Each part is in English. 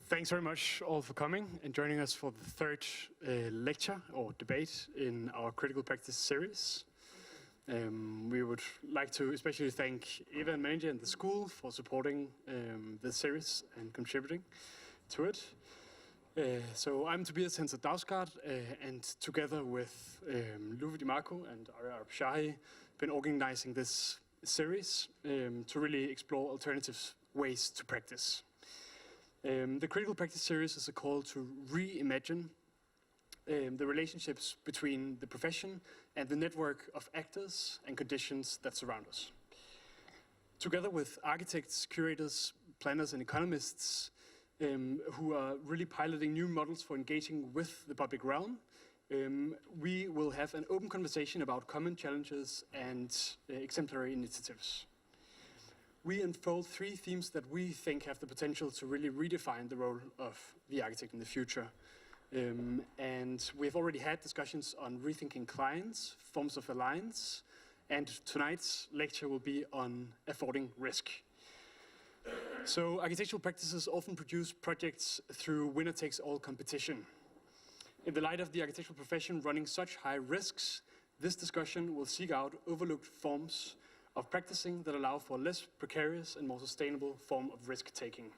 Thanks very much all for coming and joining us for the third lecture or debate in our Critical Practice series. We would like to especially thank Eva and Manager and the school for supporting this series and contributing to it. So I'm Tobias Henser Dausgaard, and together with Luvi DiMarco and Arya Arabshahi, been organizing this series to really explore alternative ways to practice. The Critical Practice series is a call to reimagine the relationships between the profession and the network of actors and conditions that surround us. Together with architects, curators, planners, and economists who are really piloting new models for engaging with the public realm, we will have an open conversation about common challenges and exemplary initiatives. We unfold three themes that we think have the potential to really redefine the role of the architect in the future. And we've already had discussions on rethinking clients, forms of alliance, and tonight's lecture will be on affording risk. So architectural practices often produce projects through winner-takes-all competition. In the light of the architectural profession running such high risks, this discussion will seek out overlooked forms of practicing that allow for a less precarious and more sustainable form of risk-taking.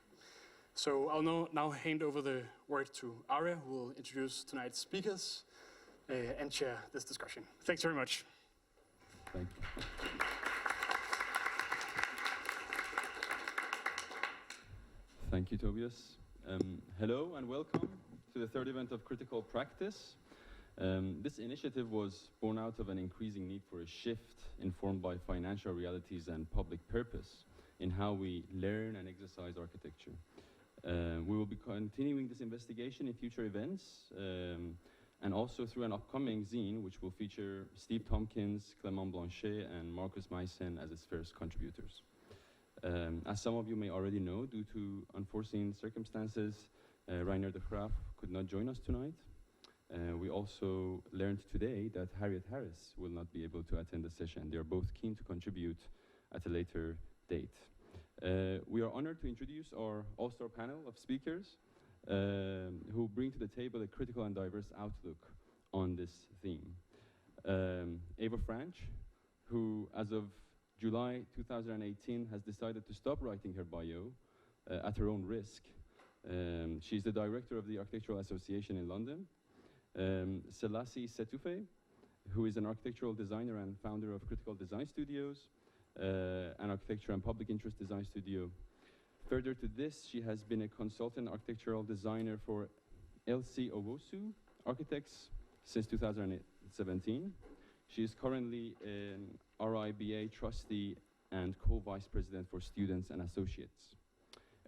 So I'll now hand over the word to Arya, who will introduce tonight's speakers and chair this discussion. Thanks very much. Thank you. Thank you, Tobias. Hello and welcome to the third event of Critical Practice. This initiative was born out of an increasing need for a shift informed by financial realities and public purpose in how we learn and exercise architecture. We will be continuing this investigation in future events and also through an upcoming zine which will feature Steve Tompkins, Clément Blanchet, and Marcus Meissen as its first contributors. As some of you may already know, due to unforeseen circumstances, Rainer de Graaf could not join us tonight. We also learned today that Harriet Harris will not be able to attend the session. They are both keen to contribute at a later date. We are honored to introduce our all-star panel of speakers who bring to the table a critical and diverse outlook on this theme. Eva Franch, who as of July 2018 has decided to stop writing her bio at her own risk. She's the director of the Architectural Association in London. Selassie Setoufe, who is an architectural designer and founder of Critical Design Studios, an architecture and public interest design studio. Further to this, she has been a consultant architectural designer for LC Owosu Architects since 2017. She is currently an RIBA trustee and co-vice president for students and associates,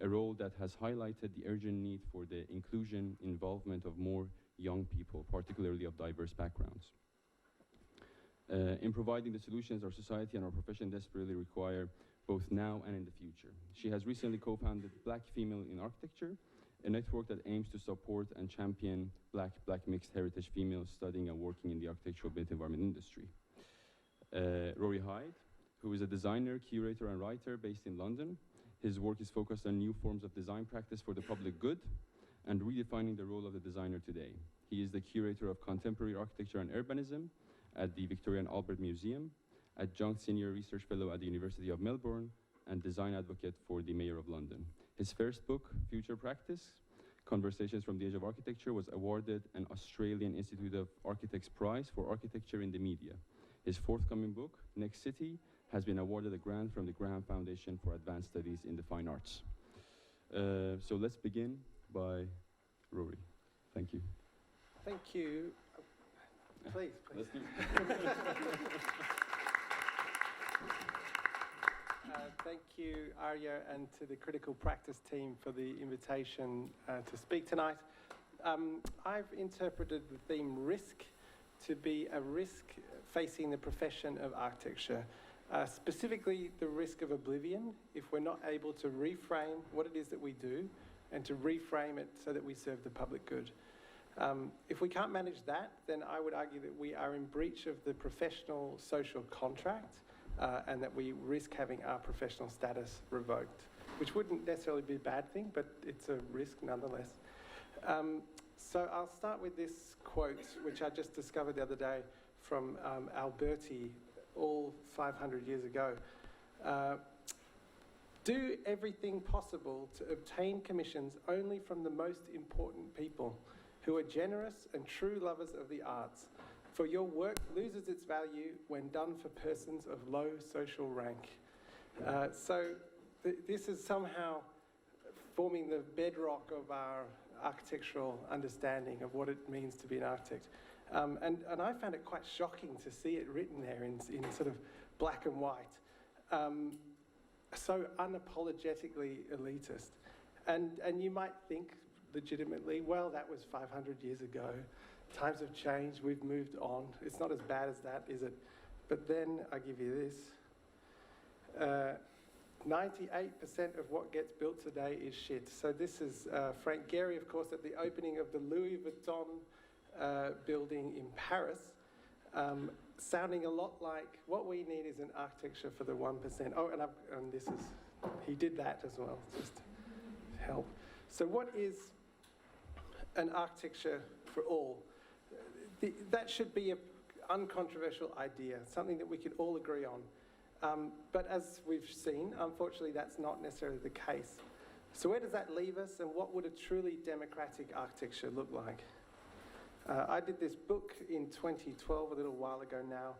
a role that has highlighted the urgent need for the inclusion, involvement of more young people, particularly of diverse backgrounds. In providing the solutions our society and our profession desperately require, both now and in the future. She has recently co-founded Black Female in Architecture, a network that aims to support and champion Black mixed heritage females studying and working in the architectural built environment industry. Rory Hyde, who is a designer, curator, and writer based in London. His work is focused on new forms of design practice for the public good and redefining the role of the designer today. He is the curator of contemporary architecture and urbanism at the Victoria and Albert Museum, adjunct senior research fellow at the University of Melbourne, and design advocate for the Mayor of London. His first book, Future Practice, Conversations from the Age of Architecture, was awarded an Australian Institute of Architects Prize for Architecture in the Media. His forthcoming book, Next City, has been awarded a grant from the Graham Foundation for Advanced Studies in the Fine Arts. So let's begin by Rory. Thank you. Thank you. Please. Thank you, Arya, and to the Critical Practice team for the invitation to speak tonight. I've interpreted the theme risk to be a risk facing the profession of architecture, specifically the risk of oblivion if we're not able to reframe what it is that we do and to reframe it so that we serve the public good. If we can't manage that, then I would argue that we are in breach of the professional social contract and that we risk having our professional status revoked. which wouldn't necessarily be a bad thing, but it's a risk nonetheless. So I'll start with this quote, which I just discovered the other day from Alberti, all 500 years ago. Do everything possible to obtain commissions only from the most important people who are generous and true lovers of the arts, for your work loses its value when done for persons of low social rank. This is somehow forming the bedrock of our architectural understanding of what it means to be an architect. And I found it quite shocking to see it written there in sort of black and white. So unapologetically elitist. And you might think legitimately, well, that was 500 years ago. Times have changed, we've moved on. It's not as bad as that, is it? But then I give you this. 98% of what gets built today is shit. So this is Frank Gehry, of course, at the opening of the Louis Vuitton building in Paris, sounding a lot like what we need is an architecture for the 1%. Oh, and this is, he did that as well, just to help. So what is an architecture for all? That should be an uncontroversial idea, something that we can all agree on. But as we've seen, unfortunately, that's not necessarily the case. So where does that leave us, and what would a truly democratic architecture look like? I did this book in 2012, a little while ago now,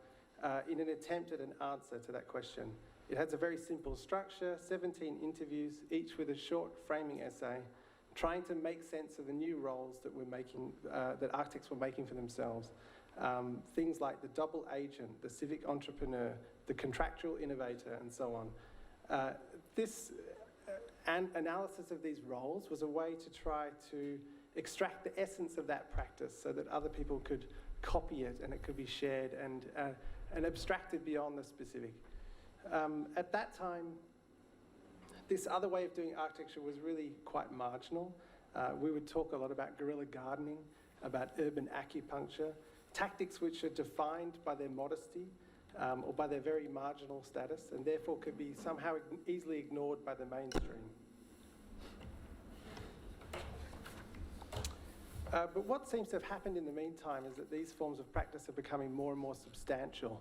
in an attempt at an answer to that question. It has a very simple structure, 17 interviews, each with a short framing essay, trying to make sense of the new roles that we're making, that architects were making for themselves. Things like the double agent, the civic entrepreneur, the contractual innovator, and so on. This analysis of these roles was a way to try to extract the essence of that practice so that other people could copy it and it could be shared and abstracted beyond the specific. At that time, this other way of doing architecture was really quite marginal. We would talk a lot about guerrilla gardening, about urban acupuncture, tactics which are defined by their modesty or by their very marginal status, and therefore could be somehow easily ignored by the mainstream. But what seems to have happened in the meantime is that these forms of practice are becoming more and more substantial.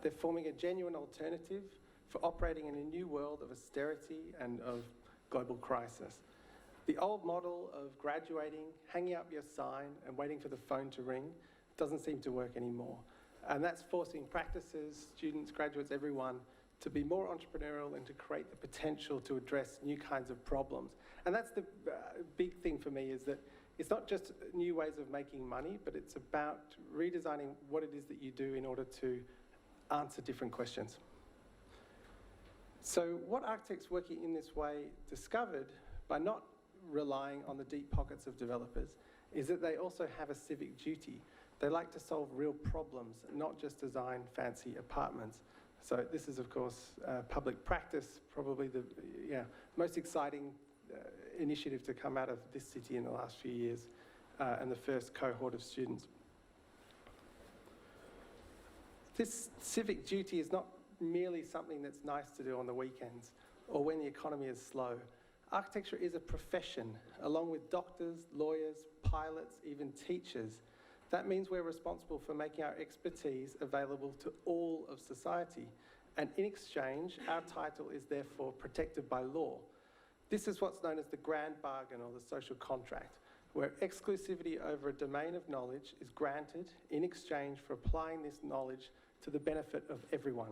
They're forming a genuine alternative for operating in a new world of austerity and of global crisis. The old model of graduating, hanging up your sign and waiting for the phone to ring doesn't seem to work anymore. And that's forcing practices, students, graduates, everyone, to be more entrepreneurial and to create the potential to address new kinds of problems. And that's the big thing for me, is that it's not just new ways of making money, but it's about redesigning what it is that you do in order to answer different questions. So what architects working in this way discovered, by not relying on the deep pockets of developers, is that they also have a civic duty. They like to solve real problems, not just design fancy apartments. So this is, of course, public practice, probably the most exciting initiative to come out of this city in the last few years, and the first cohort of students. This civic duty is not merely something that's nice to do on the weekends or when the economy is slow. Architecture is a profession, along with doctors, lawyers, pilots, even teachers. That means we're responsible for making our expertise available to all of society. And in exchange, our title is therefore protected by law. This is what's known as the grand bargain or the social contract, where exclusivity over a domain of knowledge is granted in exchange for applying this knowledge to the benefit of everyone.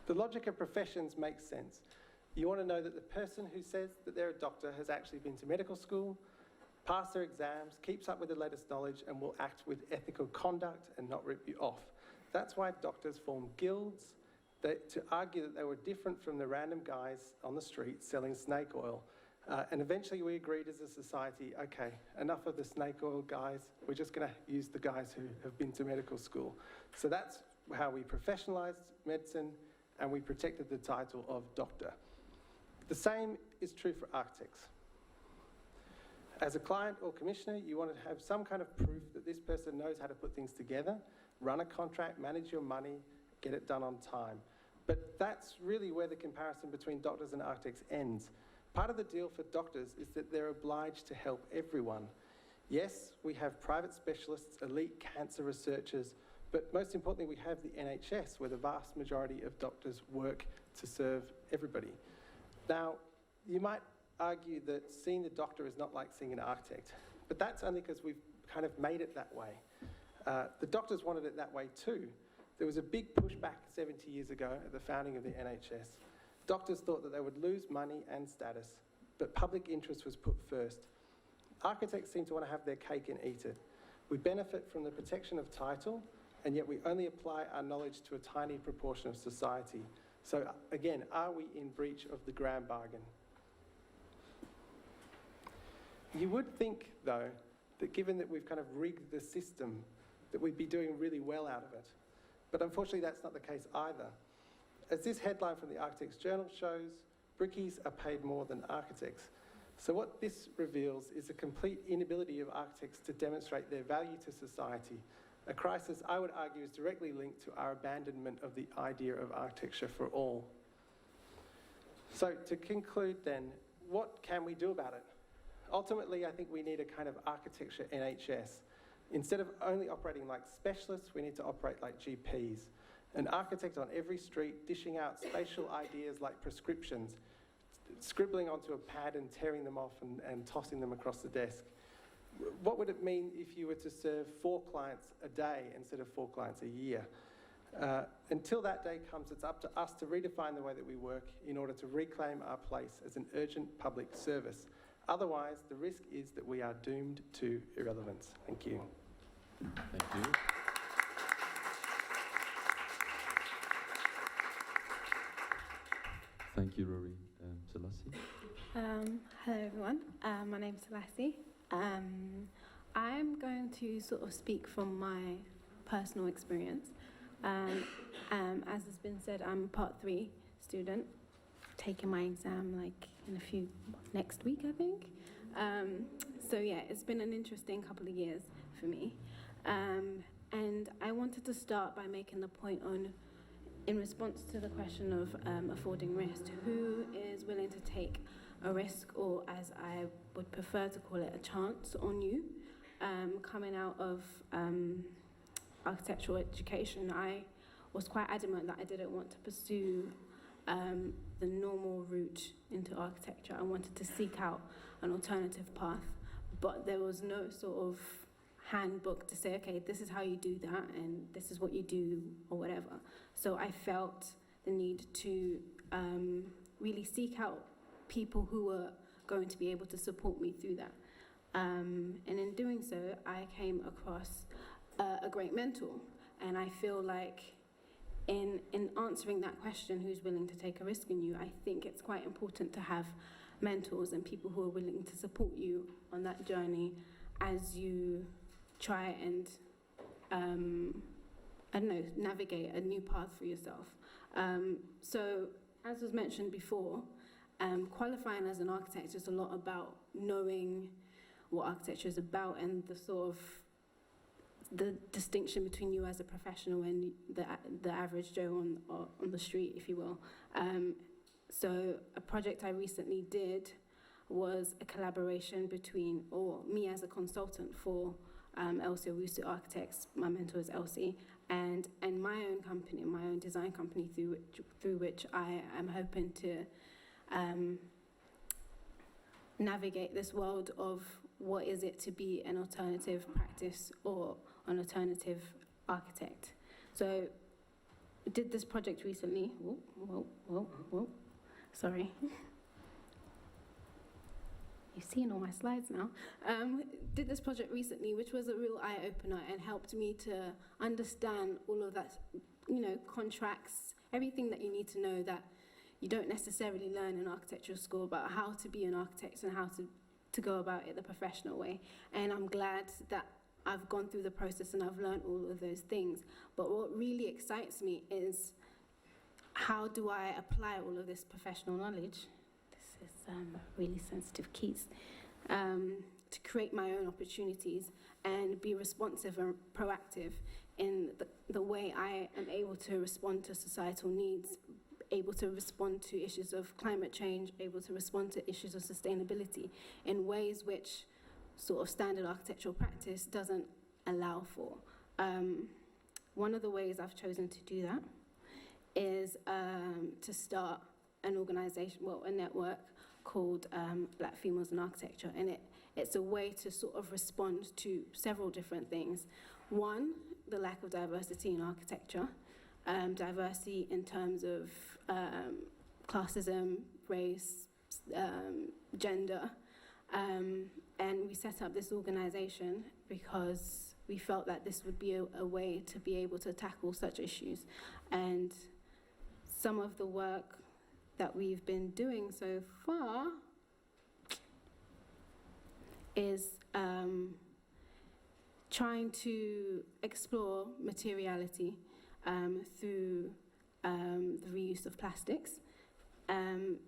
The logic of professions makes sense. You want to know that the person who says that they're a doctor has actually been to medical school, passed their exams, keeps up with the latest knowledge, and will act with ethical conduct and not rip you off. That's why doctors form guilds, to argue that they were different from the random guys on the street selling snake oil. And eventually we agreed as a society, okay, enough of the snake oil guys, we're just going to use the guys who have been to medical school. So that's how we professionalized medicine, and we protected the title of doctor. The same is true for architects. As a client or commissioner, you want to have some kind of proof that this person knows how to put things together, run a contract, manage your money, get it done on time. But that's really where the comparison between doctors and architects ends. Part of the deal for doctors is that they're obliged to help everyone. Yes, we have private specialists, elite cancer researchers, but most importantly, we have the NHS, where the vast majority of doctors work to serve everybody. Now, you might argue that seeing the doctor is not like seeing an architect, but that's only because we've kind of made it that way. The doctors wanted it that way too. There was a big pushback 70 years ago at the founding of the NHS. Doctors thought that they would lose money and status, but public interest was put first. Architects seem to want to have their cake and eat it. We benefit from the protection of title, and yet we only apply our knowledge to a tiny proportion of society. So again, are we in breach of the grand bargain? You would think, though, that given that we've kind of rigged the system, that we'd be doing really well out of it. But unfortunately, that's not the case either. As this headline from the Architects Journal shows, brickies are paid more than architects. So what this reveals is a complete inability of architects to demonstrate their value to society, a crisis I would argue is directly linked to our abandonment of the idea of architecture for all. So to conclude then, what can we do about it? Ultimately, I think we need a kind of architecture NHS. Instead of only operating like specialists, we need to operate like GPs. An architect on every street dishing out spatial ideas like prescriptions, scribbling onto a pad and tearing them off and tossing them across the desk. What would it mean if you were to serve 4 clients a day instead of 4 clients a year? Until that day comes, it's up to us to redefine the way that we work in order to reclaim our place as an urgent public service. Otherwise, the risk is that we are doomed to irrelevance. Thank you. Thank you. Thank you, Rory. Selassie? Hello everyone, my name's Selassie. I'm going to sort of speak from my personal experience. As has been said, I'm a Part 3 student, taking my exam like in next week I think. So yeah, it's been an interesting couple of years for me. And I wanted to start by making the point on, in response to the question of affording risk, who is willing to take a risk, or as I would prefer to call it, a chance on you? Coming out of architectural education, I was quite adamant that I didn't want to pursue the normal route into architecture. I wanted to seek out an alternative path, but there was no sort of handbook to say, okay, this is how you do that and this is what you do or whatever. So I felt the need to really seek out people who were going to be able to support me through that. And in doing so, I came across a great mentor. And I feel like in answering that question, who's willing to take a risk in you, I think it's quite important to have mentors and people who are willing to support you on that journey as you try and, navigate a new path for yourself. So, as was mentioned before, qualifying as an architect is a lot about knowing what architecture is about and the sort of the distinction between you as a professional and the average Joe on the street, if you will. So a project I recently did was a collaboration between, or me as a consultant for Elsie Owusu Architects, my mentor is Elsie, and my own company, my own design company through which I am hoping to navigate this world of what is it to be an alternative practice or an alternative architect. So we did this project recently. Whoa. Sorry. You've seen all my slides now. Did this project recently, which was a real eye-opener and helped me to understand all of that, contracts, everything that you need to know that you don't necessarily learn in architectural school about how to be an architect and how to go about it the professional way. And I'm glad that I've gone through the process and I've learned all of those things. But what really excites me is how do I apply all of this professional knowledge? This is really sensitive keys. To create my own opportunities and be responsive and proactive in the way I am able to respond to societal needs able to respond to issues of climate change, able to respond to issues of sustainability in ways which sort of standard architectural practice doesn't allow for. One of the ways I've chosen to do that is to start an organization, well, a network called Black Females in Architecture, and it's a way to sort of respond to several different things. One, the lack of diversity in architecture, diversity in terms of classism, race, gender, and we set up this organization because we felt that this would be a way to be able to tackle such issues. And some of the work that we've been doing so far is trying to explore materiality through the reuse of plastics. And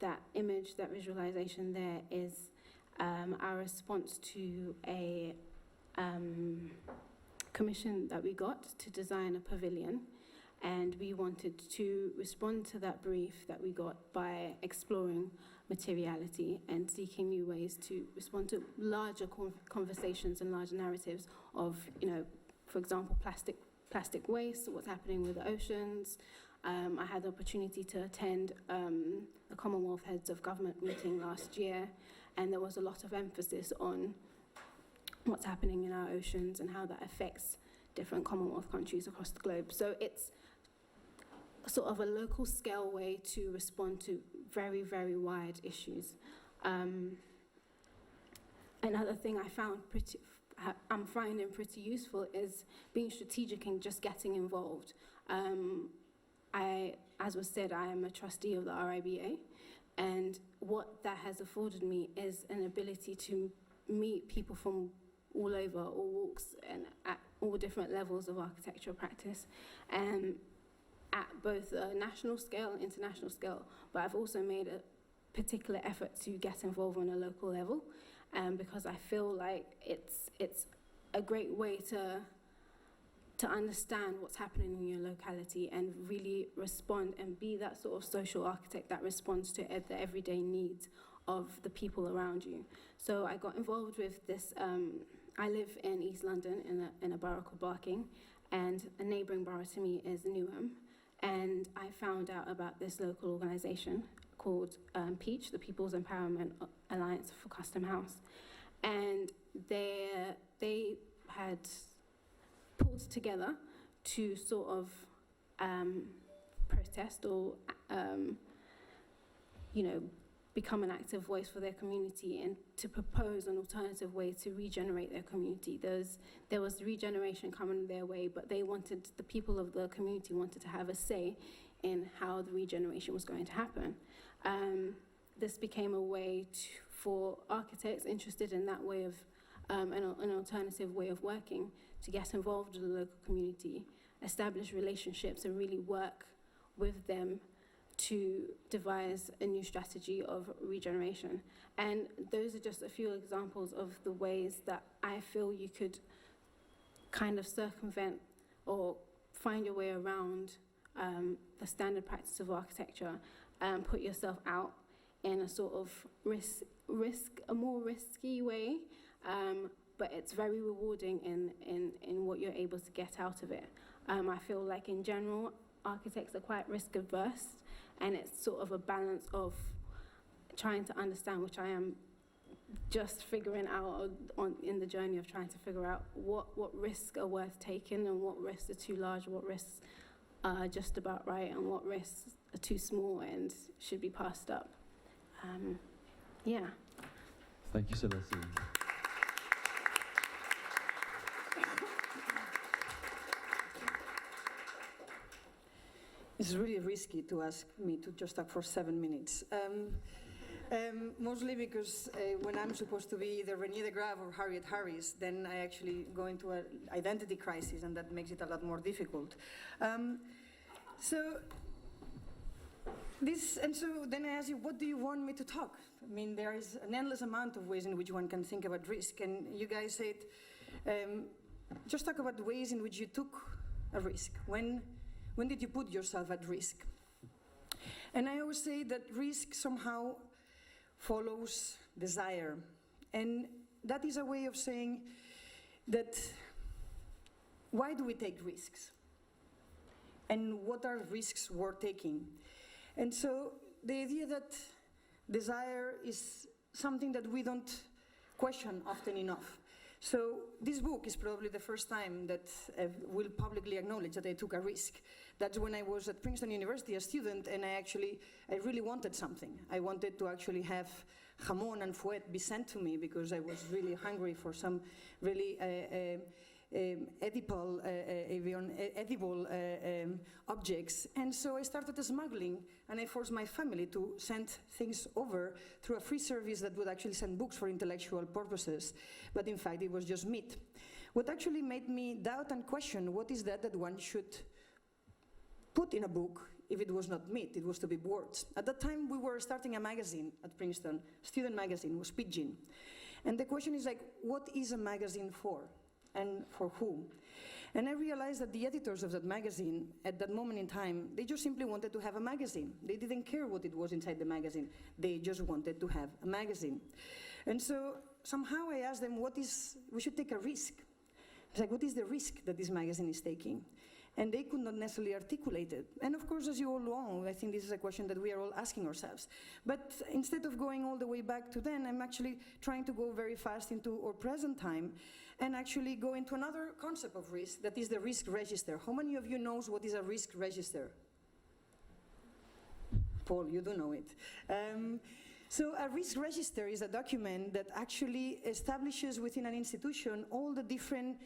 that image, that visualization there is our response to a commission that we got to design a pavilion. And we wanted to respond to that brief that we got by exploring materiality and seeking new ways to respond to larger conversations and larger narratives of, you know, for example, plastic waste, what's happening with the oceans. I had the opportunity to attend the Commonwealth Heads of Government meeting last year, and there was a lot of emphasis on what's happening in our oceans and how that affects different Commonwealth countries across the globe. So it's sort of a local scale way to respond to very, very wide issues. Another thing I'm finding pretty useful is being strategic and just getting involved. As was said, I am a trustee of the RIBA, and what that has afforded me is an ability to meet people from all over, all walks, and at all different levels of architectural practice, at both a national scale and international scale. But I've also made a particular effort to get involved on a local level, because I feel like it's a great way to understand what's happening in your locality and really respond and be that sort of social architect that responds to the everyday needs of the people around you. So I got involved with this. I live in East London in a borough called Barking, and a neighbouring borough to me is Newham. And I found out about this local organisation called PEACH, the People's Empowerment Alliance for Custom House. And they had pulled together to sort of protest or, become an active voice for their community and to propose an alternative way to regenerate their community. There was regeneration coming their way, but the people of the community wanted to have a say in how the regeneration was going to happen. This became a way for architects interested in that way of an alternative way of working to get involved with the local community, establish relationships, and really work with them to devise a new strategy of regeneration. And those are just a few examples of the ways that I feel you could kind of circumvent or find your way around the standard practice of architecture and put yourself out in a sort of a more risky way, but it's very rewarding in what you're able to get out of it. I feel like in general, architects are quite risk averse, and it's sort of a balance of trying to understand, which I am just figuring out in the journey of trying to figure out what risks are worth taking and what risks are too large, what risks are just about right, and what risks are too small and should be passed up. Yeah. Thank you, Celestine. It's really risky to ask me to just talk for 7 minutes. Mostly because when I'm supposed to be either Renée de Graaf or Harriet Harris, then I actually go into an identity crisis, and that makes it a lot more difficult. So then I ask you, what do you want me to talk? I mean, there is an endless amount of ways in which one can think about risk, and you guys said, just talk about the ways in which you took a risk. When did you put yourself at risk? And I always say that risk somehow follows desire. And that is a way of saying that why do we take risks? And what are risks worth taking? And so the idea that desire is something that we don't question often enough. So this book is probably the first time that I will publicly acknowledge that I took a risk. That's when I was at Princeton University, a student, and I really wanted something. I wanted to actually have jamón and fouet be sent to me because I was really hungry for some really edible objects. And so I started smuggling, and I forced my family to send things over through a free service that would actually send books for intellectual purposes. But in fact, it was just meat. What actually made me doubt and question what is that one should put in a book if it was not meat, it was to be words. At that time, we were starting a magazine at Princeton, student magazine, was Pidgin. And the question is like, what is a magazine for? And for whom? And I realized that the editors of that magazine, at that moment in time, they just simply wanted to have a magazine. They didn't care what it was inside the magazine. They just wanted to have a magazine. And so somehow I asked them, we should take a risk. It's like, what is the risk that this magazine is taking? And they could not necessarily articulate it. And of course, as you all know, I think this is a question that we are all asking ourselves. But instead of going all the way back to then, I'm actually trying to go very fast into our present time and actually go into another concept of risk, that is the risk register. How many of you knows what is a risk register? Paul, you do know it. So a risk register is a document that actually establishes within an institution all the different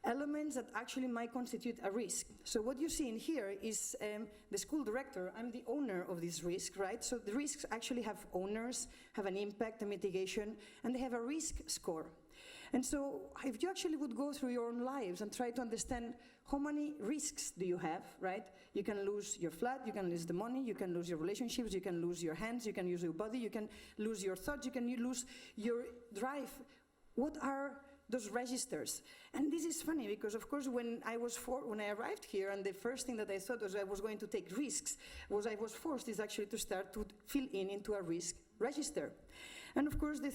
elements that actually might constitute a risk. So what you see in here is the school director. I'm the owner of this risk, right? So the risks actually have owners, have an impact, a mitigation, and they have a risk score. And so if you actually would go through your own lives and try to understand how many risks do you have, right? You can lose your flat, you can lose the money, you can lose your relationships, you can lose your hands, you can lose your body, you can lose your thoughts, you can lose your drive. What are those registers? And this is funny because, of course, when I arrived here, and the first thing that I thought was I was going to take risks, was I was forced is actually to start to fill into a risk register. And of course, the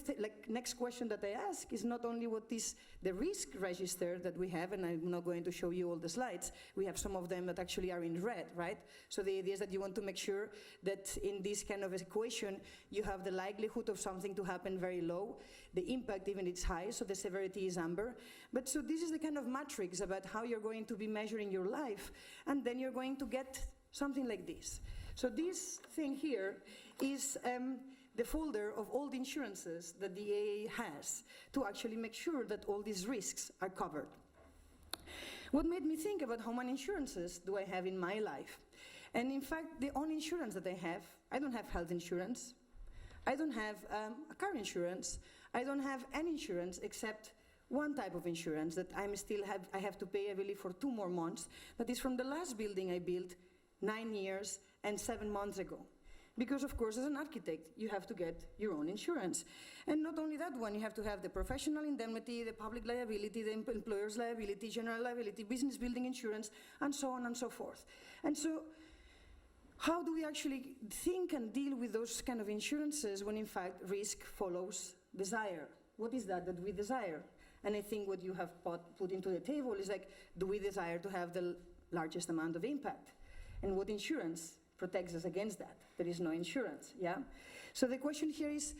next question that I ask is not only what is the risk register that we have, and I'm not going to show you all the slides. We have some of them that actually are in red, right? So the idea is that you want to make sure that in this kind of equation, you have the likelihood of something to happen very low, the impact even it's high, so the severity is amber. But so this is the kind of matrix about how you're going to be measuring your life, and then you're going to get something like this. So this thing here is the folder of all the insurances that the AA has to actually make sure that all these risks are covered. What made me think about how many insurances do I have in my life? And in fact, the only insurance that I don't have health insurance, I don't have a car insurance, I don't have any insurance except one type of insurance that I have to pay, I believe, for 2 more months. That is from the last building I built 9 years and 7 months ago. Because, of course, as an architect, you have to get your own insurance. And not only that one, you have to have the professional indemnity, the public liability, the employer's liability, general liability, business building insurance, and so on and so forth. And so how do we actually think and deal with those kind of insurances when, in fact, risk follows desire? What is that we desire? And I think what you have put into the table is like, do we desire to have the largest amount of impact? And what insurance protects us against that? There is no insurance, yeah? So the question here is,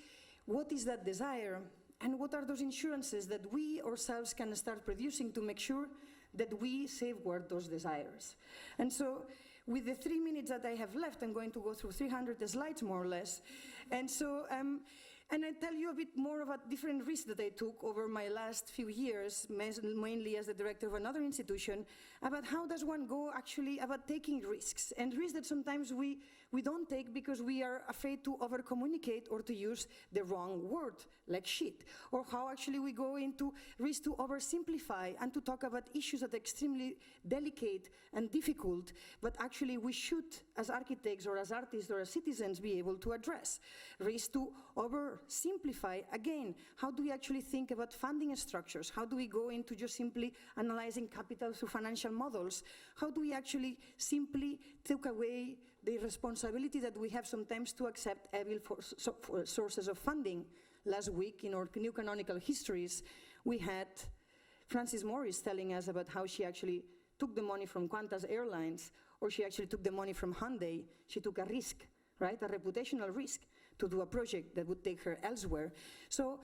what is that desire, and what are those insurances that we ourselves can start producing to make sure that we safeguard those desires? And so with the 3 minutes that I have left, I'm going to go through 300 slides more or less. And so, and I tell you a bit more about different risks that I took over my last few years, mainly as the director of another institution, about how does one go actually about taking risks, and risks that sometimes we don't take because we are afraid to over-communicate or to use the wrong word, like shit, or how actually we go into risk to oversimplify and to talk about issues that are extremely delicate and difficult, but actually we should, as architects or as artists or as citizens, be able to address. Risk to oversimplify, again, how do we actually think about funding structures? How do we go into just simply analyzing capital through financial models? How do we actually simply take away the responsibility that we have sometimes to accept evil sources of funding. Last week, in our new canonical histories, we had Frances Morris telling us about how she actually took the money from Qantas Airlines, or she actually took the money from Hyundai. She took a risk, right, a reputational risk to do a project that would take her elsewhere. So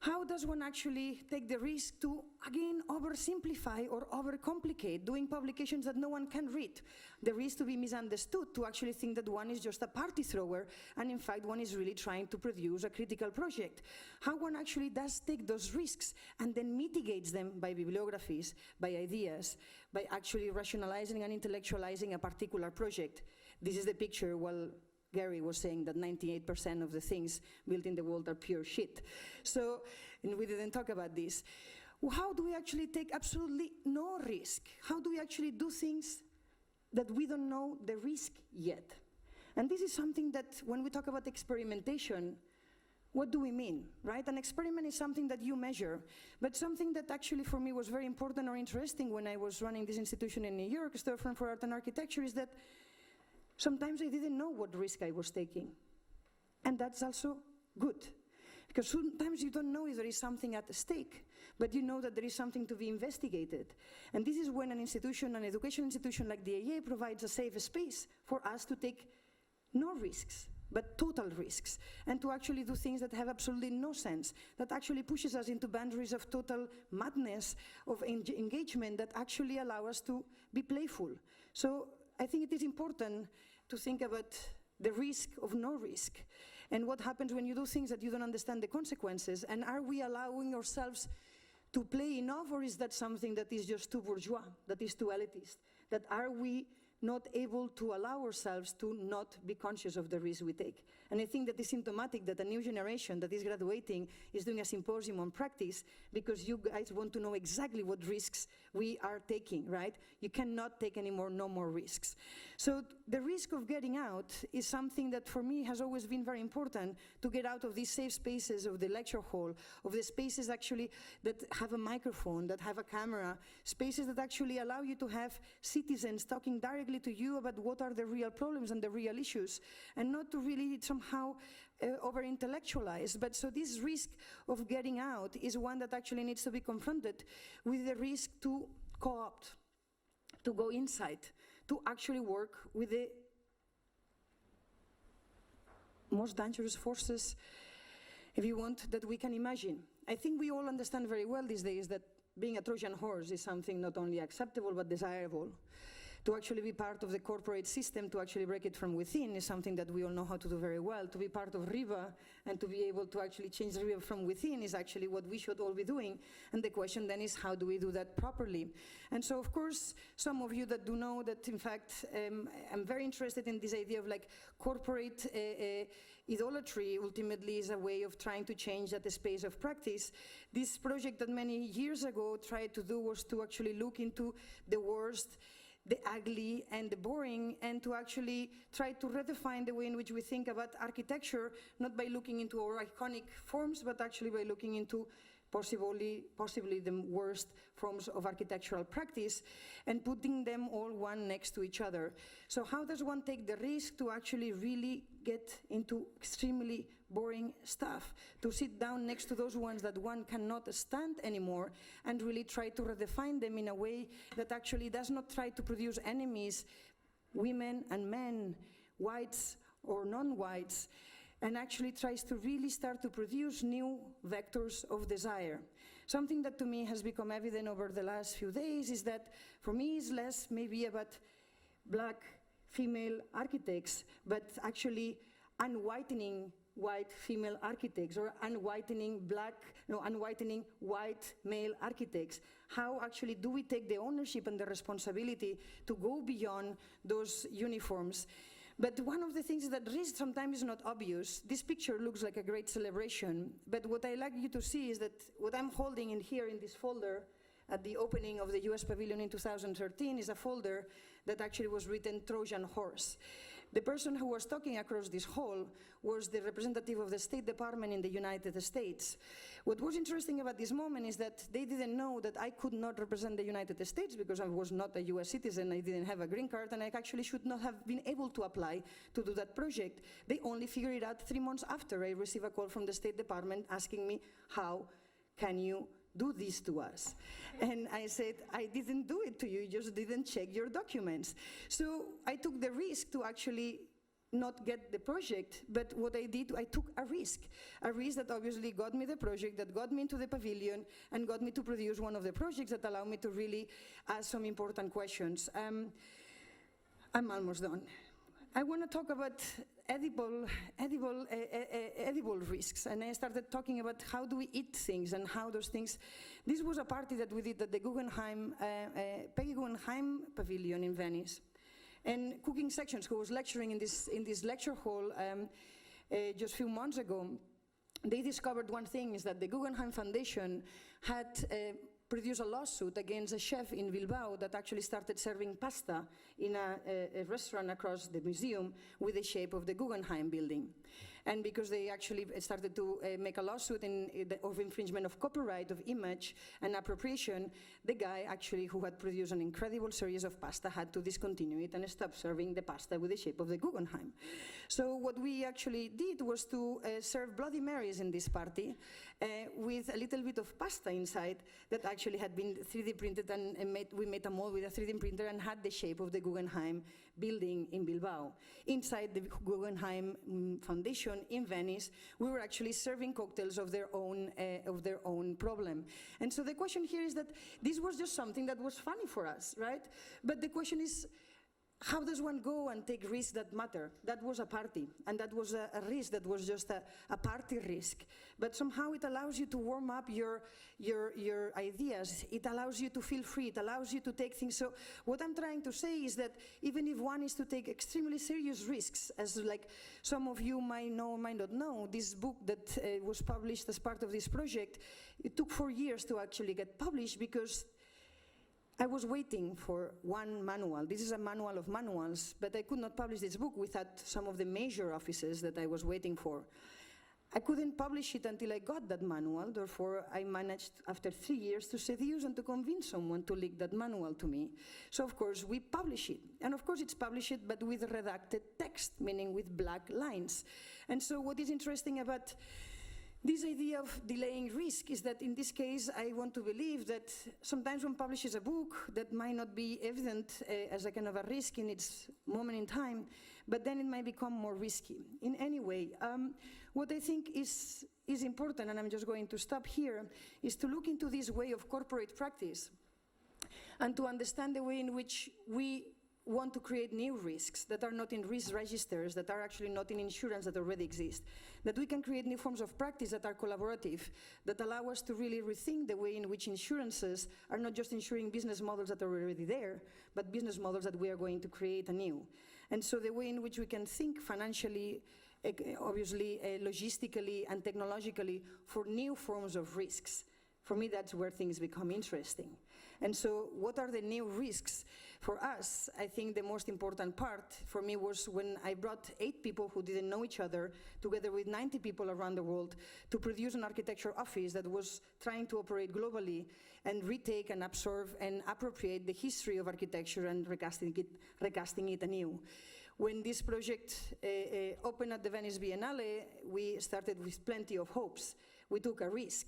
how does one actually take the risk to, again, oversimplify or overcomplicate, doing publications that no one can read? The risk to be misunderstood, to actually think that one is just a party thrower, and in fact one is really trying to produce a critical project. How one actually does take those risks and then mitigates them by bibliographies, by ideas, by actually rationalizing and intellectualizing a particular project. This is the picture, well, Gary was saying that 98% of the things built in the world are pure shit. So, and we didn't talk about this. How do we actually take absolutely no risk? How do we actually do things that we don't know the risk yet? And this is something that when we talk about experimentation, what do we mean, right? An experiment is something that you measure, but something that actually for me was very important or interesting when I was running this institution in New York, Storefront for Art and Architecture, is that sometimes I didn't know what risk I was taking. And that's also good. Because sometimes you don't know if there is something at stake, but you know that there is something to be investigated. And this is when an institution, an education institution like the AA provides a safe space for us to take no risks, but total risks, and to actually do things that have absolutely no sense, that actually pushes us into boundaries of total madness, of engagement that actually allow us to be playful. So I think it is important to think about the risk of no risk, and what happens when you do things that you don't understand the consequences, and are we allowing ourselves to play enough, or is that something that is just too bourgeois, that is too elitist? That are we not able to allow ourselves to not be conscious of the risk we take? And I think that it's symptomatic that a new generation that is graduating is doing a symposium on practice, because you guys want to know exactly what risks we are taking, right? You cannot take anymore, no more risks. So the risk of getting out is something that for me has always been very important, to get out of these safe spaces of the lecture hall, of the spaces actually that have a microphone, that have a camera, spaces that actually allow you to have citizens talking directly to you about what are the real problems and the real issues, and not to really somehow over-intellectualize. But so this risk of getting out is one that actually needs to be confronted with the risk to co-opt, to go inside, to actually work with the most dangerous forces, if you want, that we can imagine. I think we all understand very well these days that being a Trojan horse is something not only acceptable but desirable. To actually be part of the corporate system, to actually break it from within, is something that we all know how to do very well. To be part of Riva and to be able to actually change Riva from within is actually what we should all be doing. And the question then is, how do we do that properly? And so, of course, some of you that do know that, in fact, I'm very interested in this idea of like corporate idolatry ultimately is a way of trying to change that space of practice. This project that many years ago tried to do was to actually look into the worst, the ugly and the boring, and to actually try to redefine the way in which we think about architecture, not by looking into our iconic forms, but actually by looking into possibly the worst forms of architectural practice, and putting them all one next to each other. So how does one take the risk to actually really get into extremely boring stuff, to sit down next to those ones that one cannot stand anymore, and really try to redefine them in a way that actually does not try to produce enemies, women and men, whites or non-whites, and actually tries to really start to produce new vectors of desire. Something that to me has become evident over the last few days is that for me it's less maybe about black female architects, but actually unwhitening white female architects, or unwhitening white male architects. How actually do we take the ownership and the responsibility to go beyond those uniforms? But one of the things that risk sometimes is not obvious. This picture looks like a great celebration, but what I like you to see is that what I'm holding in here in this folder at the opening of the US Pavilion in 2013 is a folder that actually was written Trojan Horse. The person who was talking across this hall was the representative of the State Department in the United States. What was interesting about this moment is that they didn't know that I could not represent the United States because I was not a US citizen, I didn't have a green card, and I actually should not have been able to apply to do that project. They only figured it out 3 months after I received a call from the State Department asking me, how can you do this to us? And I said, I didn't do it to you, you just didn't check your documents. So I took the risk to actually not get the project, but what I did, I took a risk that obviously got me the project, that got me into the pavilion, and got me to produce one of the projects that allowed me to really ask some important questions. I'm almost done. I want to talk about edible risks, and I started talking about how do we eat things and how those things. This was a party that we did at the Peggy Guggenheim Pavilion in Venice, and Cooking Sections, who was lecturing in this lecture hall just a few months ago, they discovered one thing, is that the Guggenheim Foundation had produced a lawsuit against a chef in Bilbao that actually started serving pasta in a restaurant across the museum with the shape of the Guggenheim building. And because they actually started to make a lawsuit of infringement of copyright, of image and appropriation, the guy actually who had produced an incredible series of pasta had to discontinue it and stop serving the pasta with the shape of the Guggenheim. So what we actually did was to serve Bloody Marys in this party with a little bit of pasta inside that actually had been 3D printed, and we made a mold with a 3D printer and had the shape of the Guggenheim building in Bilbao. Inside the Guggenheim Foundation in Venice, we were actually serving cocktails of their own problem. And so the question here is that this was just something that was funny for us, right? But the question is, how does one go and take risks that matter? That was a party, and that was a risk that was just a party risk. But somehow it allows you to warm up your ideas. It allows you to feel free. It allows you to take things. So what I'm trying to say is that even if one is to take extremely serious risks, as like some of you might know or might not know, this book that was published as part of this project, it took 4 years to actually get published because I was waiting for one manual. This is a manual of manuals, but I could not publish this book without some of the major offices that I was waiting for. I couldn't publish it until I got that manual, therefore I managed, after 3 years, to seduce and to convince someone to leak that manual to me. So of course we publish it, and of course it's published but with redacted text, meaning with black lines. And so what is interesting about this idea of delaying risk is that in this case, I want to believe that sometimes one publishes a book that might not be evident as a kind of a risk in its moment in time, but then it might become more risky. In any way, what I think is important, and I'm just going to stop here, is to look into this way of corporate practice and to understand the way in which we want to create new risks that are not in risk registers, that are actually not in insurance that already exist, that we can create new forms of practice that are collaborative, that allow us to really rethink the way in which insurances are not just insuring business models that are already there, but business models that we are going to create anew. And so the way in which we can think financially, obviously, logistically and technologically for new forms of risks. For me, that's where things become interesting. And so what are the new risks? For us, I think the most important part for me was when I brought 8 people who didn't know each other, together with 90 people around the world, to produce an architecture office that was trying to operate globally and retake and absorb and appropriate the history of architecture and recasting it anew. When this project opened at the Venice Biennale, we started with plenty of hopes. We took a risk.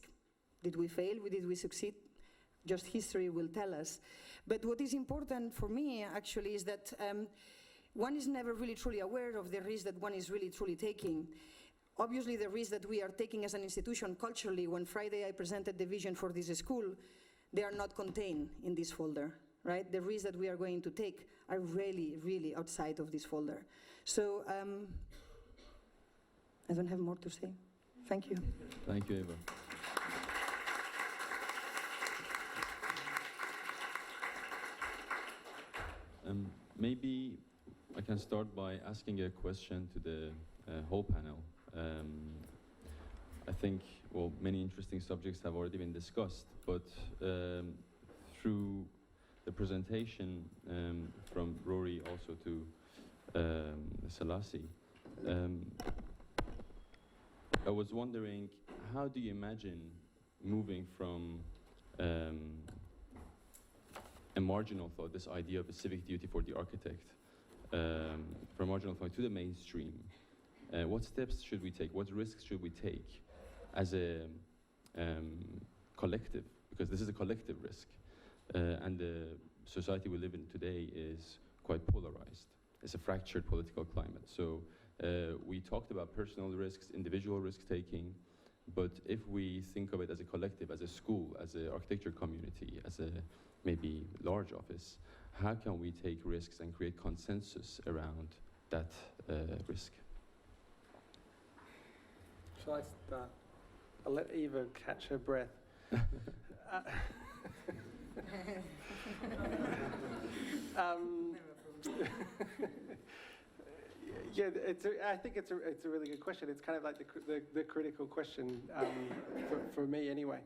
Did we fail? Did we succeed? Just history will tell us. But what is important for me, actually, is that one is never really truly aware of the risk that one is really truly taking. Obviously, the risk that we are taking as an institution culturally, when Friday I presented the vision for this school, they are not contained in this folder, right? The risks that we are going to take are really, really outside of this folder. So I don't have more to say. Thank you. Thank you, Eva. Maybe I can start by asking a question to the whole panel. I think, well, many interesting subjects have already been discussed, but through the presentation from Rory also to Selassie. I was wondering, how do you imagine moving from a marginal thought, this idea of a civic duty for the architect, from marginal thought to the mainstream? What steps should we take? What risks should we take as a collective? Because this is a collective risk, and the society we live in today is quite polarized. It's a fractured political climate. So we talked about personal risks, individual risk-taking, but if we think of it as a collective, as a school, as an architecture community, as a maybe large office, how can we take risks and create consensus around that risk? Shall I start? I'll let Eva catch her breath. Yeah, I think it's a really good question. It's kind of like the critical question for me anyway,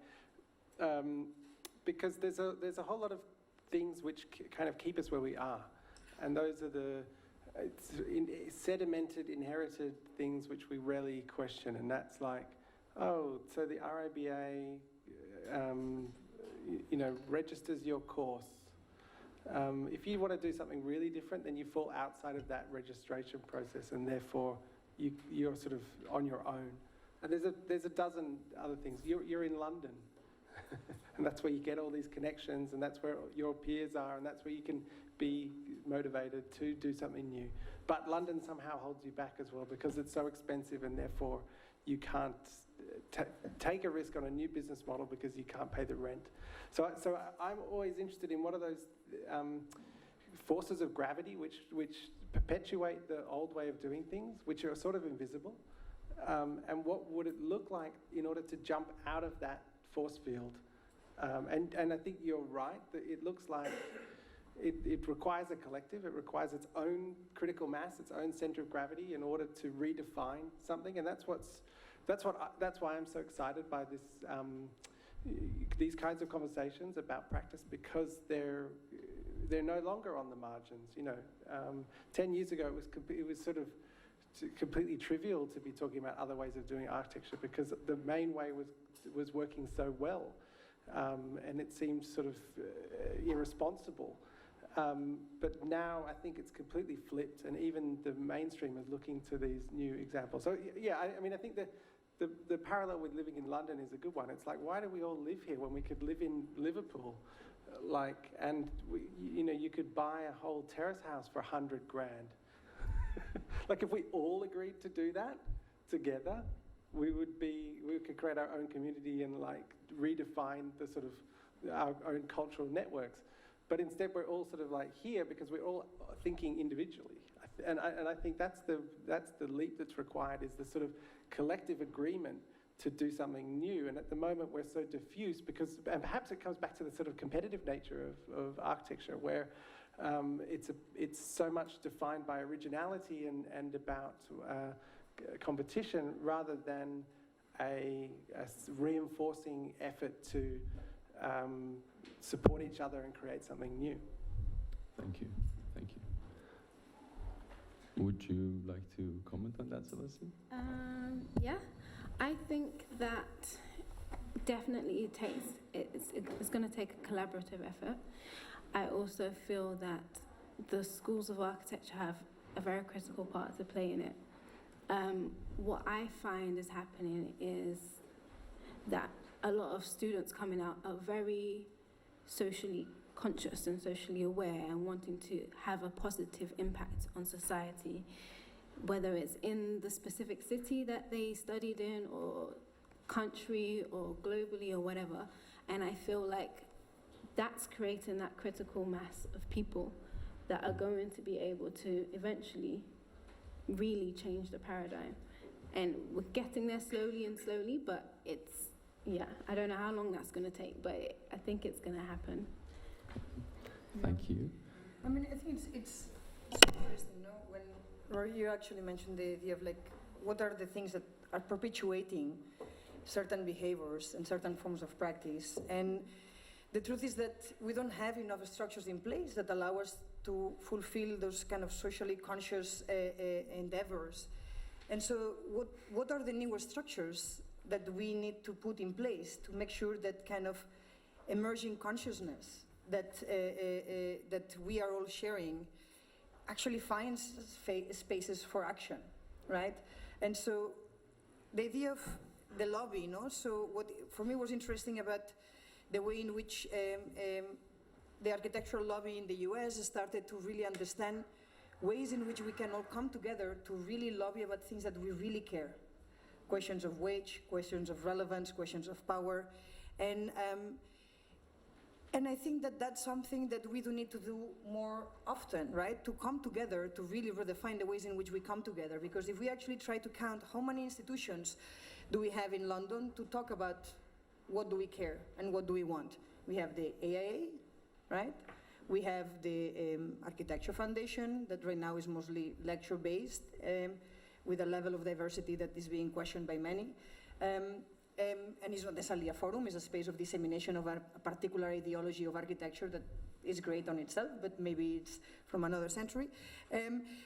because there's a whole lot of things which kind of keep us where we are, and those are the sedimented, inherited things which we rarely question, and that's like, oh, so the RIBA, registers your course. If you want to do something really different, then you fall outside of that registration process, and therefore you're sort of on your own. And there's a dozen other things. You're in London, and that's where you get all these connections, and that's where your peers are, and that's where you can be motivated to do something new. But London somehow holds you back as well because it's so expensive, and therefore you can't take a risk on a new business model because you can't pay the rent. So I'm always interested in what are those forces of gravity which perpetuate the old way of doing things, which are sort of invisible, and what would it look like in order to jump out of that force field? And I think you're right, that it looks like it requires a collective, it requires its own critical mass, its own center of gravity in order to redefine something, and that's why I'm so excited by this these kinds of conversations about practice, because they're no longer on the margins. 10 years ago it was sort of completely trivial to be talking about other ways of doing architecture because the main way was working so well, and it seemed sort of irresponsible. But now I think it's completely flipped, and even the mainstream is looking to these new examples. So yeah, I think the parallel with living in London is a good one. It's like, why do we all live here when we could live in Liverpool? And you could buy a whole terrace house for $100,000. Like, if we all agreed to do that together, we could create our own community and redefine the sort of our own cultural networks. But instead, we're all sort of here because we're all thinking individually. And I think that's the leap that's required, is the sort of collective agreement to do something new. And at the moment, we're so diffuse and perhaps it comes back to the sort of competitive nature of architecture, where it's so much defined by originality and about competition rather than a reinforcing effort to support each other and create something new. Thank you. Would you like to comment on that, Selassie? Yeah, I think that definitely it's going to take a collaborative effort. I also feel that the schools of architecture have a very critical part to play in it. What I find is happening is that a lot of students coming out are very socially conscious and socially aware and wanting to have a positive impact on society, whether it's in the specific city that they studied in, or country, or globally, or whatever. And I feel like that's creating that critical mass of people that are going to be able to eventually really change the paradigm. And we're getting there slowly, but I don't know how long that's going to take, but I think it's going to happen. Thank you. I think it's interesting, no? When Roy, you actually mentioned the idea of what are the things that are perpetuating certain behaviors and certain forms of practice. And the truth is that we don't have enough structures in place that allow us to fulfill those kind of socially conscious endeavors. And so what are the newer structures that we need to put in place to make sure that kind of emerging consciousness that we are all sharing actually finds spaces for action, right? And so the idea of the lobby, so what for me was interesting about the way in which the architectural lobby in the US started to really understand ways in which we can all come together to really lobby about things that we really care. Questions of wage, questions of relevance, questions of power. And I think that that's something that we do need to do more often, right? To come together, to really redefine the ways in which we come together. Because if we actually try to count how many institutions do we have in London to talk about what do we care and what do we want. We have the AIA, right? We have the Architecture Foundation that right now is mostly lecture-based with a level of diversity that is being questioned by many. And it's not necessarily a forum, it's a space of dissemination of a particular ideology of architecture that is great on itself, but maybe it's from another century.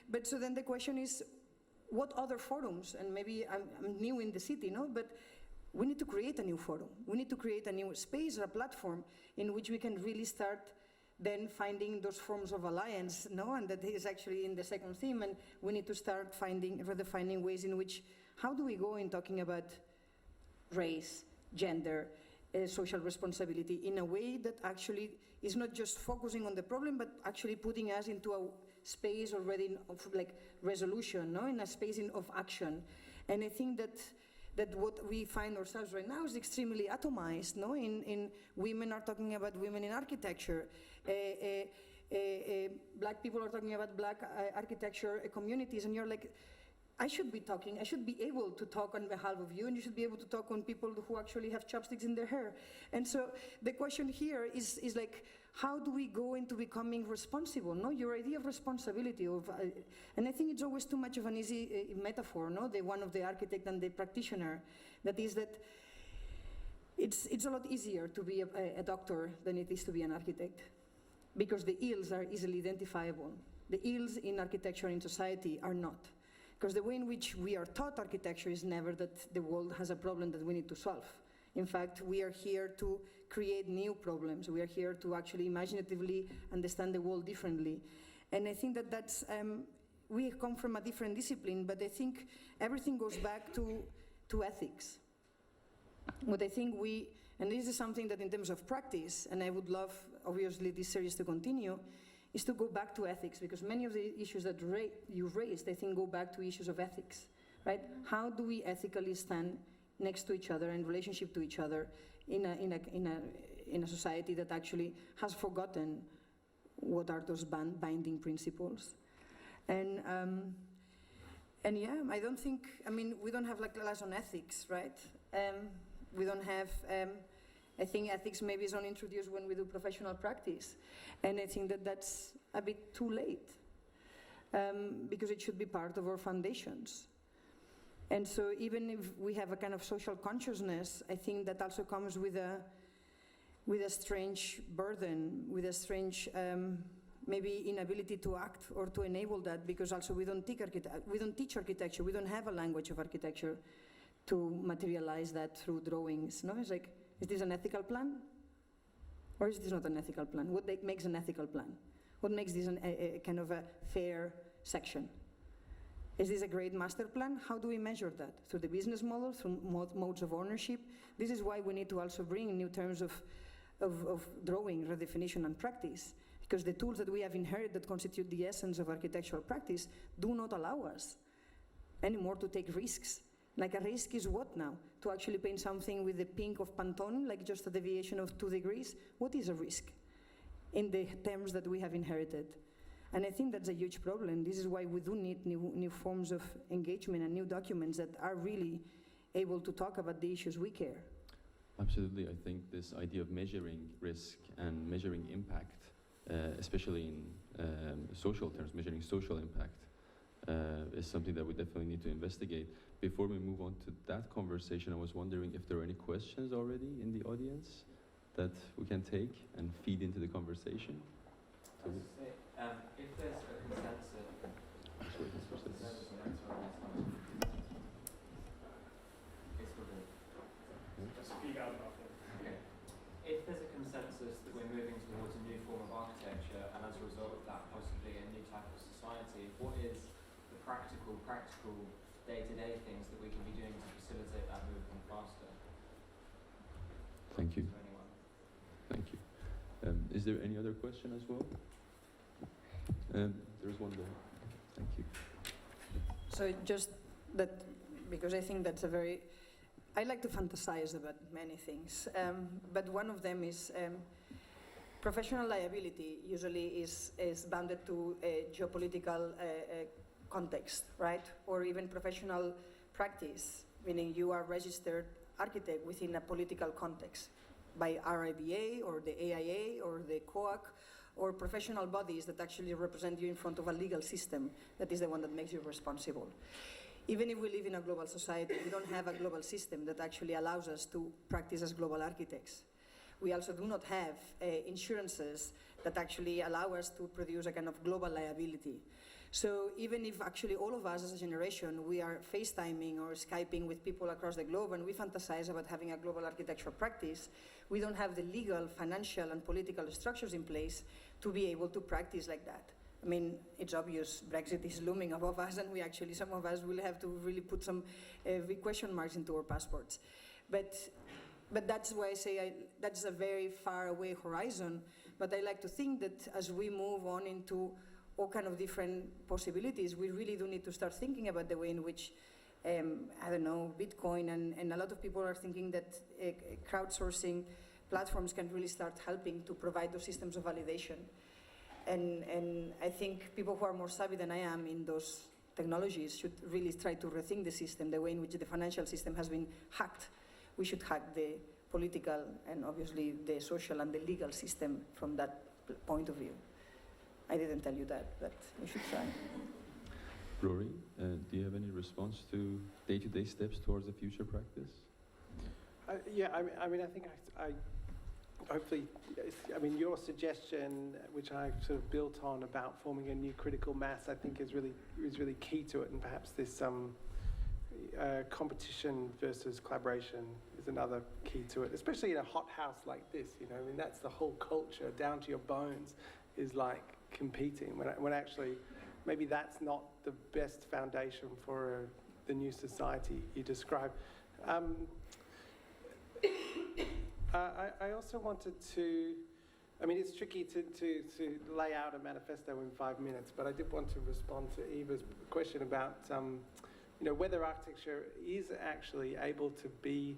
But so then the question is, what other forums? And maybe I'm new in the city, but we need to create a new forum. We need to create a new space, a platform in which we can really start then finding those forms of alliance, and that is actually in the second theme, and we need to start redefining ways in which, how do we go in talking about race, gender, social responsibility in a way that actually is not just focusing on the problem, but actually putting us into a space already of like resolution, in a space of action. And I think that what we find ourselves right now is extremely atomized, in women are talking about women in architecture, black people are talking about black architecture communities, and you're like, I should be able to talk on behalf of you, and you should be able to talk on people who actually have chopsticks in their hair. And so the question here is like, how do we go into becoming responsible? Your idea of responsibility and I think it's always too much of an easy metaphor, the one of the architect and the practitioner. That is that it's a lot easier to be a doctor than it is to be an architect, because the ills are easily identifiable. The ills in architecture in society are not. Because the way in which we are taught architecture is never that the world has a problem that we need to solve. In fact, we are here to create new problems. We are here to actually imaginatively understand the world differently. And I think that that's, we come from a different discipline, but I think everything goes back to ethics. What I think and this is something that in terms of practice, and I would love, obviously, this series to continue, is to go back to ethics, because many of the issues that you raised, I think, go back to issues of ethics, right? How do we ethically stand next to each other in relationship to each other in a society that actually has forgotten what are those binding principles? And yeah, I don't think, we don't have like a class on ethics, right? We don't have, I think ethics maybe is only introduced when we do professional practice. And I think that that's a bit too late, because it should be part of our foundations. And so even if we have a kind of social consciousness, I think that also comes with a strange burden, with a strange maybe inability to act or to enable that, because also we don't teach architecture, we don't have a language of architecture to materialize that through drawings. It's like, is this an ethical plan? Or is this not an ethical plan? What makes an ethical plan? What makes this a kind of a fair section? Is this a great master plan? How do we measure that? Through the business model, through modes of ownership? This is why we need to also bring new terms of drawing, redefinition, and practice. Because the tools that we have inherited that constitute the essence of architectural practice do not allow us anymore to take risks. Like a risk is what now? To actually paint something with the pink of Pantone, like just a deviation of 2 degrees? What is a risk in the terms that we have inherited? And I think that's a huge problem. This is why we do need new forms of engagement and new documents that are really able to talk about the issues we care. Absolutely. I think this idea of measuring risk and measuring impact, especially in social terms, measuring social impact, is something that we definitely need to investigate. Before we move on to that conversation, I was wondering if there are any questions already in the audience that we can take and feed into the conversation. If there's a consensus, if there's a consensus that we're moving towards a new form of architecture, and as a result of that, possibly a new type of society, what is the practical day-to-day things that we can be doing to facilitate that movement faster? Thank you. To anyone? Thank you. Is there any other question as well? There's one there. Thank you. So just that, because I think that's a very, I like to fantasize about many things, but one of them is professional liability usually is bounded to a geopolitical context, right? Or even professional practice, meaning you are registered architect within a political context by RIBA or the AIA or the COAC, or professional bodies that actually represent you in front of a legal system that is the one that makes you responsible. Even if we live in a global society, we don't have a global system that actually allows us to practice as global architects. We also do not have insurances that actually allow us to produce a kind of global liability. So even if actually all of us as a generation, we are FaceTiming or Skyping with people across the globe and we fantasize about having a global architecture practice, we don't have the legal, financial, and political structures in place to be able to practice like that. I mean, it's obvious Brexit is looming above us, and we actually, some of us will have to really put some big question marks into our passports. But that's why I say that's a very far away horizon, but I like to think that as we move on into all kind of different possibilities, we really do need to start thinking about the way in which, I don't know, Bitcoin and a lot of people are thinking that crowdsourcing platforms can really start helping to provide those systems of validation. And I think people who are more savvy than I am in those technologies should really try to rethink the system, the way in which the financial system has been hacked. We should hack the political and obviously the social and the legal system from that point of view. I didn't tell you that, but we should try. Rory, do you have any response to day-to-day steps towards a future practice? Yeah, I mean, I think I hopefully, I mean, your suggestion, which I sort of built on about forming a new critical mass, I think is really key to it, and perhaps this competition versus collaboration is another key to it, especially in a hot house like this. You know, I mean, that's the whole culture, down to your bones, is like competing. When actually, maybe that's not the best foundation for the new society you describe. I also wanted to, I mean, it's tricky to lay out a manifesto in 5 minutes, but I did want to respond to Eva's question about, you know, whether architecture is actually able to be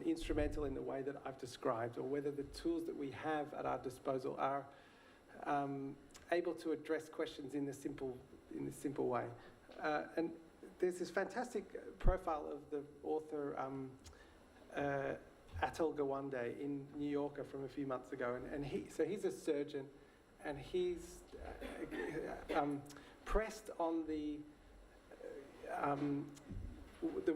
instrumental in the way that I've described, or whether the tools that we have at our disposal are able to address questions in this simple way. And there's this fantastic profile of the author Atul Gawande in New Yorker from a few months ago, and he's a surgeon, and he's pressed on the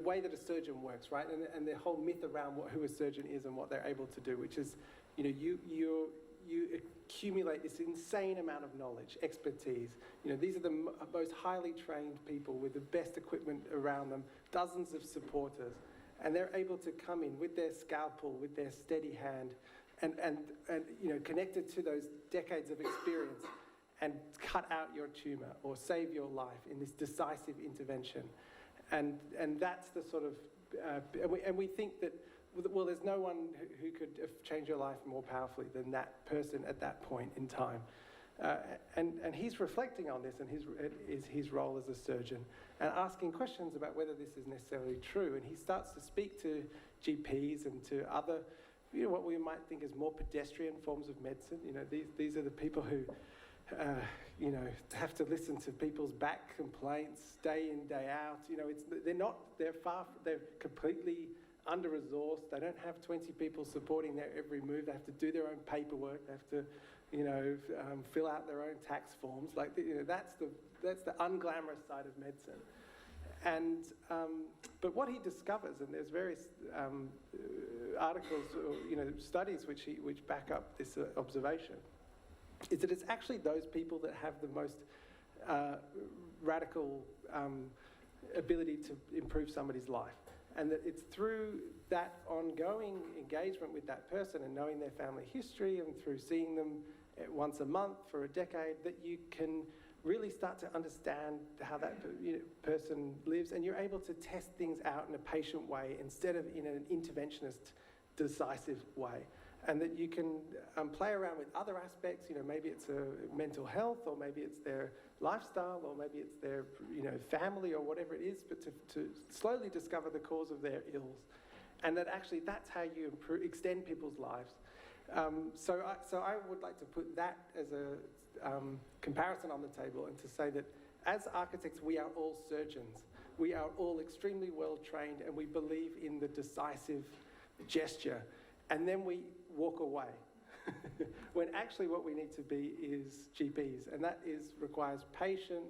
way that a surgeon works, right, and the whole myth around who a surgeon is and what they're able to do, which is, you know, you accumulate this insane amount of knowledge, expertise. You know, these are the most highly trained people with the best equipment around them, dozens of supporters. And they're able to come in with their scalpel, with their steady hand, and you know, connected to those decades of experience, and cut out your tumor or save your life in this decisive intervention. And that's the sort of, and we think that, well, there's no one who could change your life more powerfully than that person at that point in time. And he's reflecting on this and his role as a surgeon, and asking questions about whether this is necessarily true. And he starts to speak to GPs and to other, you know, what we might think as more pedestrian forms of medicine. You know, these are the people who, you know, have to listen to people's back complaints day in, day out. You know, they're completely under-resourced. They don't have 20 people supporting their every move. They have to do their own paperwork. They have to, you know, fill out their own tax forms. Like, you know, that's the unglamorous side of medicine. And but what he discovers, and there's various articles, or, you know, studies which back up this observation, is that it's actually those people that have the most radical ability to improve somebody's life. And that it's through that ongoing engagement with that person and knowing their family history and through seeing them once a month for a decade that you can really start to understand how that person lives, and you're able to test things out in a patient way instead of in an interventionist, decisive way. And that you can play around with other aspects, maybe it's mental health, or maybe it's their lifestyle, or maybe it's their family, or whatever it is, but to slowly discover the cause of their ills. And that actually that's how you extend people's lives. So I would like to put that as a comparison on the table, and to say that as architects we are all surgeons. We are all extremely well trained, and we believe in the decisive gesture. And then we walk away. When actually what we need to be is GPs, and that requires patient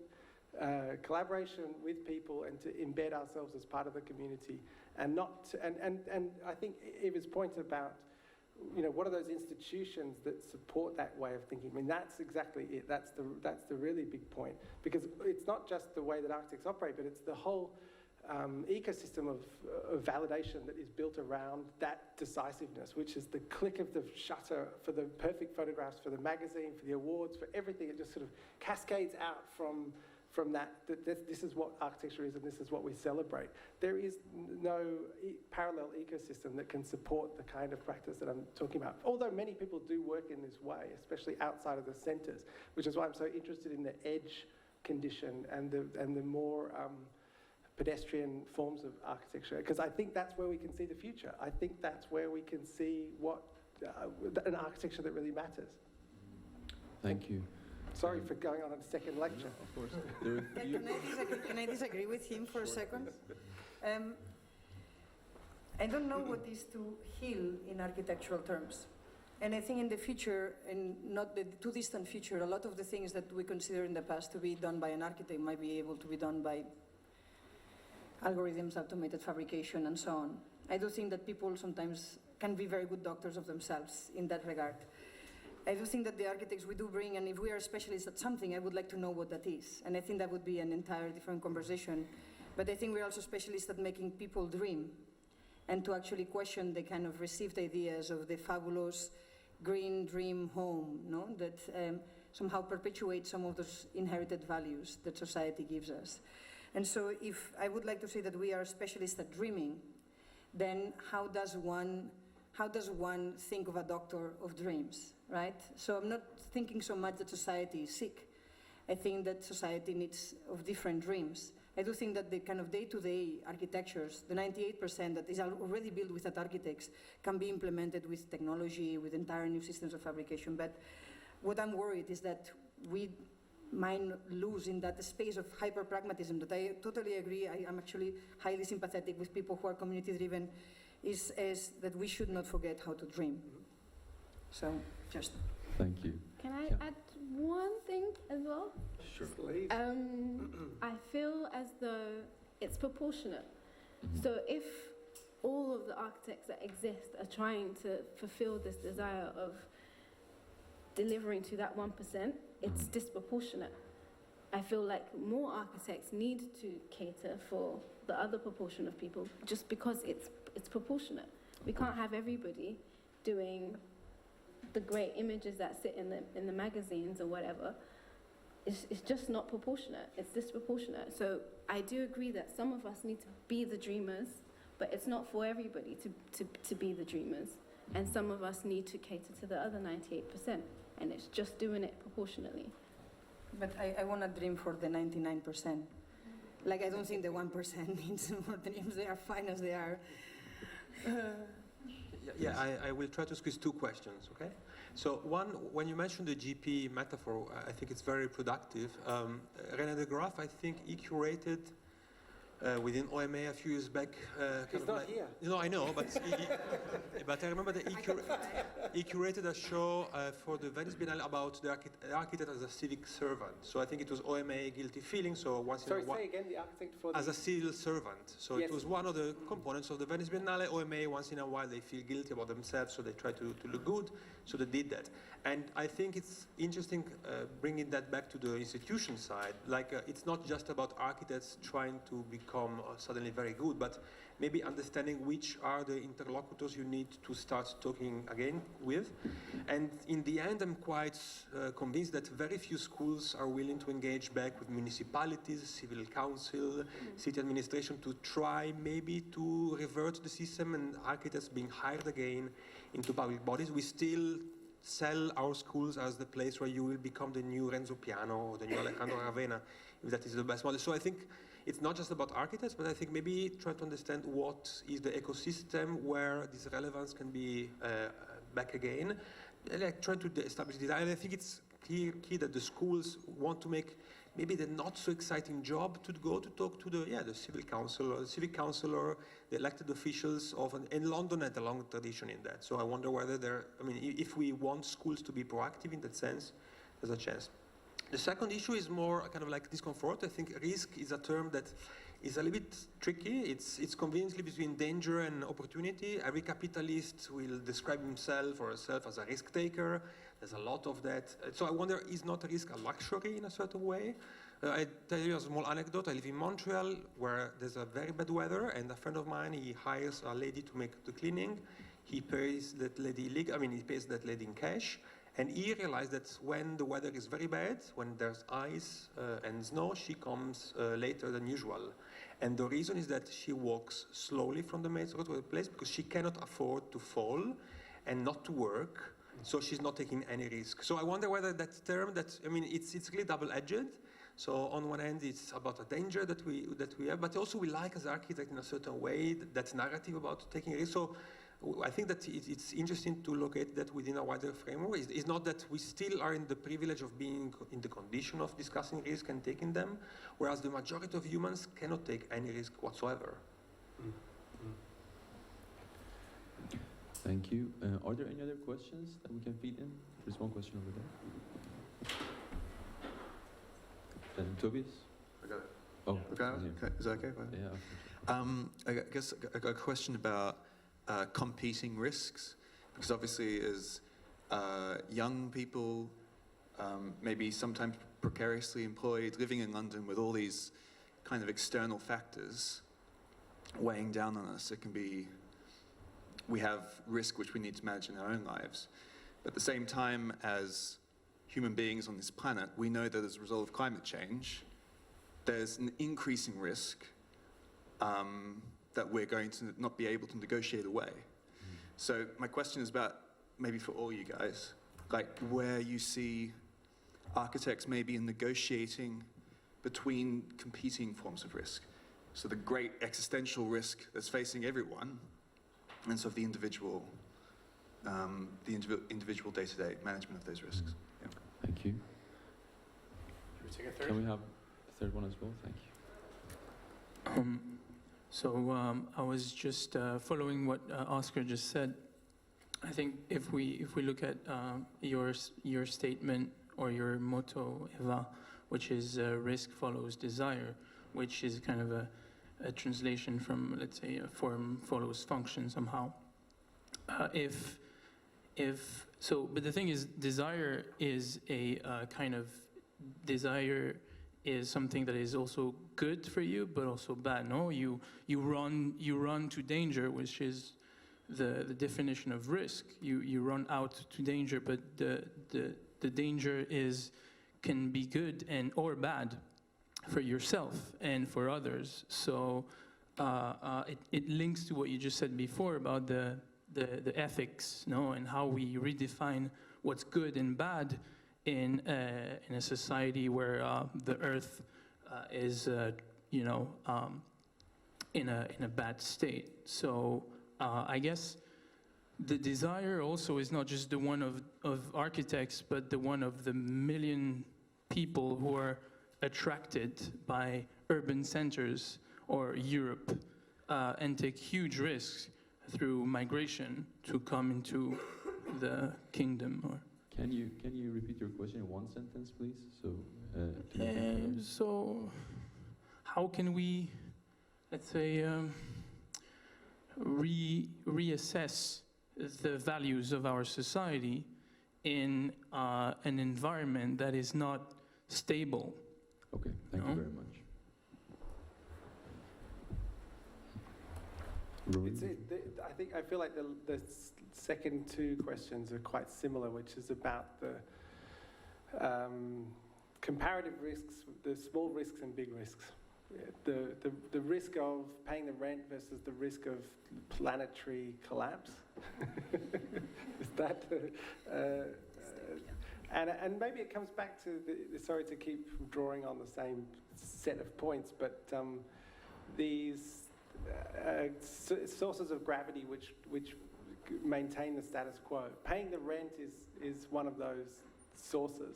collaboration with people, and to embed ourselves as part of the community, and and I think Eva's point about what are those institutions that support that way of thinking? I mean, that's exactly it. That's the really big point, because it's not just the way that architects operate, but it's the whole ecosystem of validation that is built around that decisiveness, which is the click of the shutter for the perfect photographs, for the magazine, for the awards, for everything. It just sort of cascades out from that this is what architecture is, and this is what we celebrate. There is no parallel ecosystem that can support the kind of practice that I'm talking about. Although many people do work in this way, especially outside of the centres, which is why I'm so interested in the edge condition and the more pedestrian forms of architecture, because I think that's where we can see the future. I think that's where we can see what an architecture that really matters. Thank you. Sorry for going on a second lecture. No, of course. Can I disagree with him for a second? I don't know what is to heal in architectural terms. And I think in the future, and not the too distant future, a lot of the things that we consider in the past to be done by an architect might be able to be done by algorithms, automated fabrication, and so on. I do think that people sometimes can be very good doctors of themselves in that regard. I do think that the architects we do bring, and if we are specialists at something, I would like to know what that is. And I think that would be an entire different conversation. But I think we're also specialists at making people dream, and to actually question the kind of received ideas of the fabulous green dream home, no? That somehow perpetuate some of those inherited values that society gives us. And so if I would like to say that we are specialists at dreaming, then how does one think of a doctor of dreams, right? So I'm not thinking so much that society is sick. I think that society needs of different dreams. I do think that the kind of day-to-day architectures, the 98% that is already built with that architects, can be implemented with technology, with entire new systems of fabrication. But what I'm worried is that we might lose in that space of hyper-pragmatism that I totally agree. I'm actually highly sympathetic with people who are community-driven, is that we should not forget how to dream. So, just. Thank you. Can I add one thing as well? Sure. Please. I feel as though it's proportionate. So if all of the architects that exist are trying to fulfill this desire of delivering to that 1%, it's disproportionate. I feel like more architects need to cater for the other proportion of people, just because it's proportionate. We can't have everybody doing the great images that sit in the magazines or whatever. It's just not proportionate. It's disproportionate. So I do agree that some of us need to be the dreamers, but it's not for everybody to be the dreamers. And some of us need to cater to the other 98%, and it's just doing it proportionately. But I want to dream for the 99%. Like, I don't think the 1% needs more dreams. They are fine as they are. I will try to squeeze two questions, okay? So one, when you mentioned the GP metaphor, I think it's very productive. René de Graaf, I think he curated within OMA a few years back. He's not here. No, I know, but but I remember that he curated a show for the Venice Biennale about the architect as a civic servant. So I think it was OMA Guilty Feeling. So once Sorry, in a while, say again, the architect for as a civil servant. So Yes. it was one of the components of the Venice Biennale. OMA, once in a while, they feel guilty about themselves, so they try to look good. So they did that. And I think it's interesting bringing that back to the institution side. Like, it's not just about architects trying to become suddenly very good, but maybe understanding which are the interlocutors you need to start talking again with. And in the end, I'm quite convinced that very few schools are willing to engage back with municipalities, civil council, city administration to try maybe to revert the system and architects being hired again into public bodies. We still sell our schools as the place where you will become the new Renzo Piano or the new Alejandro Ravena, if that is the best model. So I think it's not just about architects, but I think maybe try to understand what is the ecosystem where this relevance can be back again, like trying to establish design. And I think it's key that the schools want to make maybe the not so exciting job to go to talk to the civil council or the civic councillor, the elected officials in London had a long tradition in that. So I wonder whether if we want schools to be proactive in that sense, there's a chance. The second issue is more kind of like discomfort. I think risk is a term that is a little bit tricky. It's conveniently between danger and opportunity. Every capitalist will describe himself or herself as a risk taker. There's a lot of that. So I wonder, is not a risk a luxury in a certain way? I tell you a small anecdote. I live in Montreal, where there's a very bad weather, and a friend of mine, he hires a lady to make the cleaning. He pays that lady in cash. And he realized that when the weather is very bad, when there's ice and snow, she comes later than usual. And the reason is that she walks slowly from the main road to the place because she cannot afford to fall and not to work. So she's not taking any risk. So I wonder whether that term, it's really double-edged. So on one hand, it's about a danger that we have, but also we like as architects in a certain way that narrative about taking risk. So I think that it's interesting to locate that within a wider framework. It's not that we still are in the privilege of being in the condition of discussing risk and taking them, whereas the majority of humans cannot take any risk whatsoever. Thank you. Are there any other questions that we can feed in? There's one question over there. Tobias? I got it. Oh, Okay. Is that okay? yeah. I guess I got a question about competing risks, because obviously as young people, maybe sometimes precariously employed, living in London with all these kind of external factors weighing down on us, we have risk which we need to manage in our own lives. But at the same time, as human beings on this planet, we know that as a result of climate change, there's an increasing risk that we're going to not be able to negotiate away. So my question is about, maybe for all you guys, like where you see architects maybe in negotiating between competing forms of risk. So the great existential risk that's facing everyone, and so the individual day-to-day management of those risks. Yeah. Thank you. Should we take a third? Can we have a third one as well? Thank you. I was just following what Oscar just said. I think if we look at your statement or your motto, Eva, which is risk follows desire, which is kind of a translation from, let's say, a form follows function somehow. But the thing is, desire is a desire is something that is also good for you, but also bad. No, you run to danger, which is the definition of risk. You run out to danger, but the danger can be good or bad for yourself and for others. So it links to what you just said before about the ethics, no, and how we redefine what's good and bad in a society where the earth is, in a bad state. So I guess the desire also is not just the one of architects, but the one of the million people who are attracted by urban centers or Europe and take huge risks through migration to come into the kingdom. Or Can you repeat your question in one sentence, please? so how can we, let's say, reassess the values of our society in an environment that is not stable? Okay, thank you very much. I feel like the second two questions are quite similar, which is about the comparative risks, the small risks and big risks. The risk of paying the rent versus the risk of planetary collapse. Is that? And maybe it comes back to sorry to keep drawing on the same set of points, but these sources of gravity which maintain the status quo. Paying the rent is one of those sources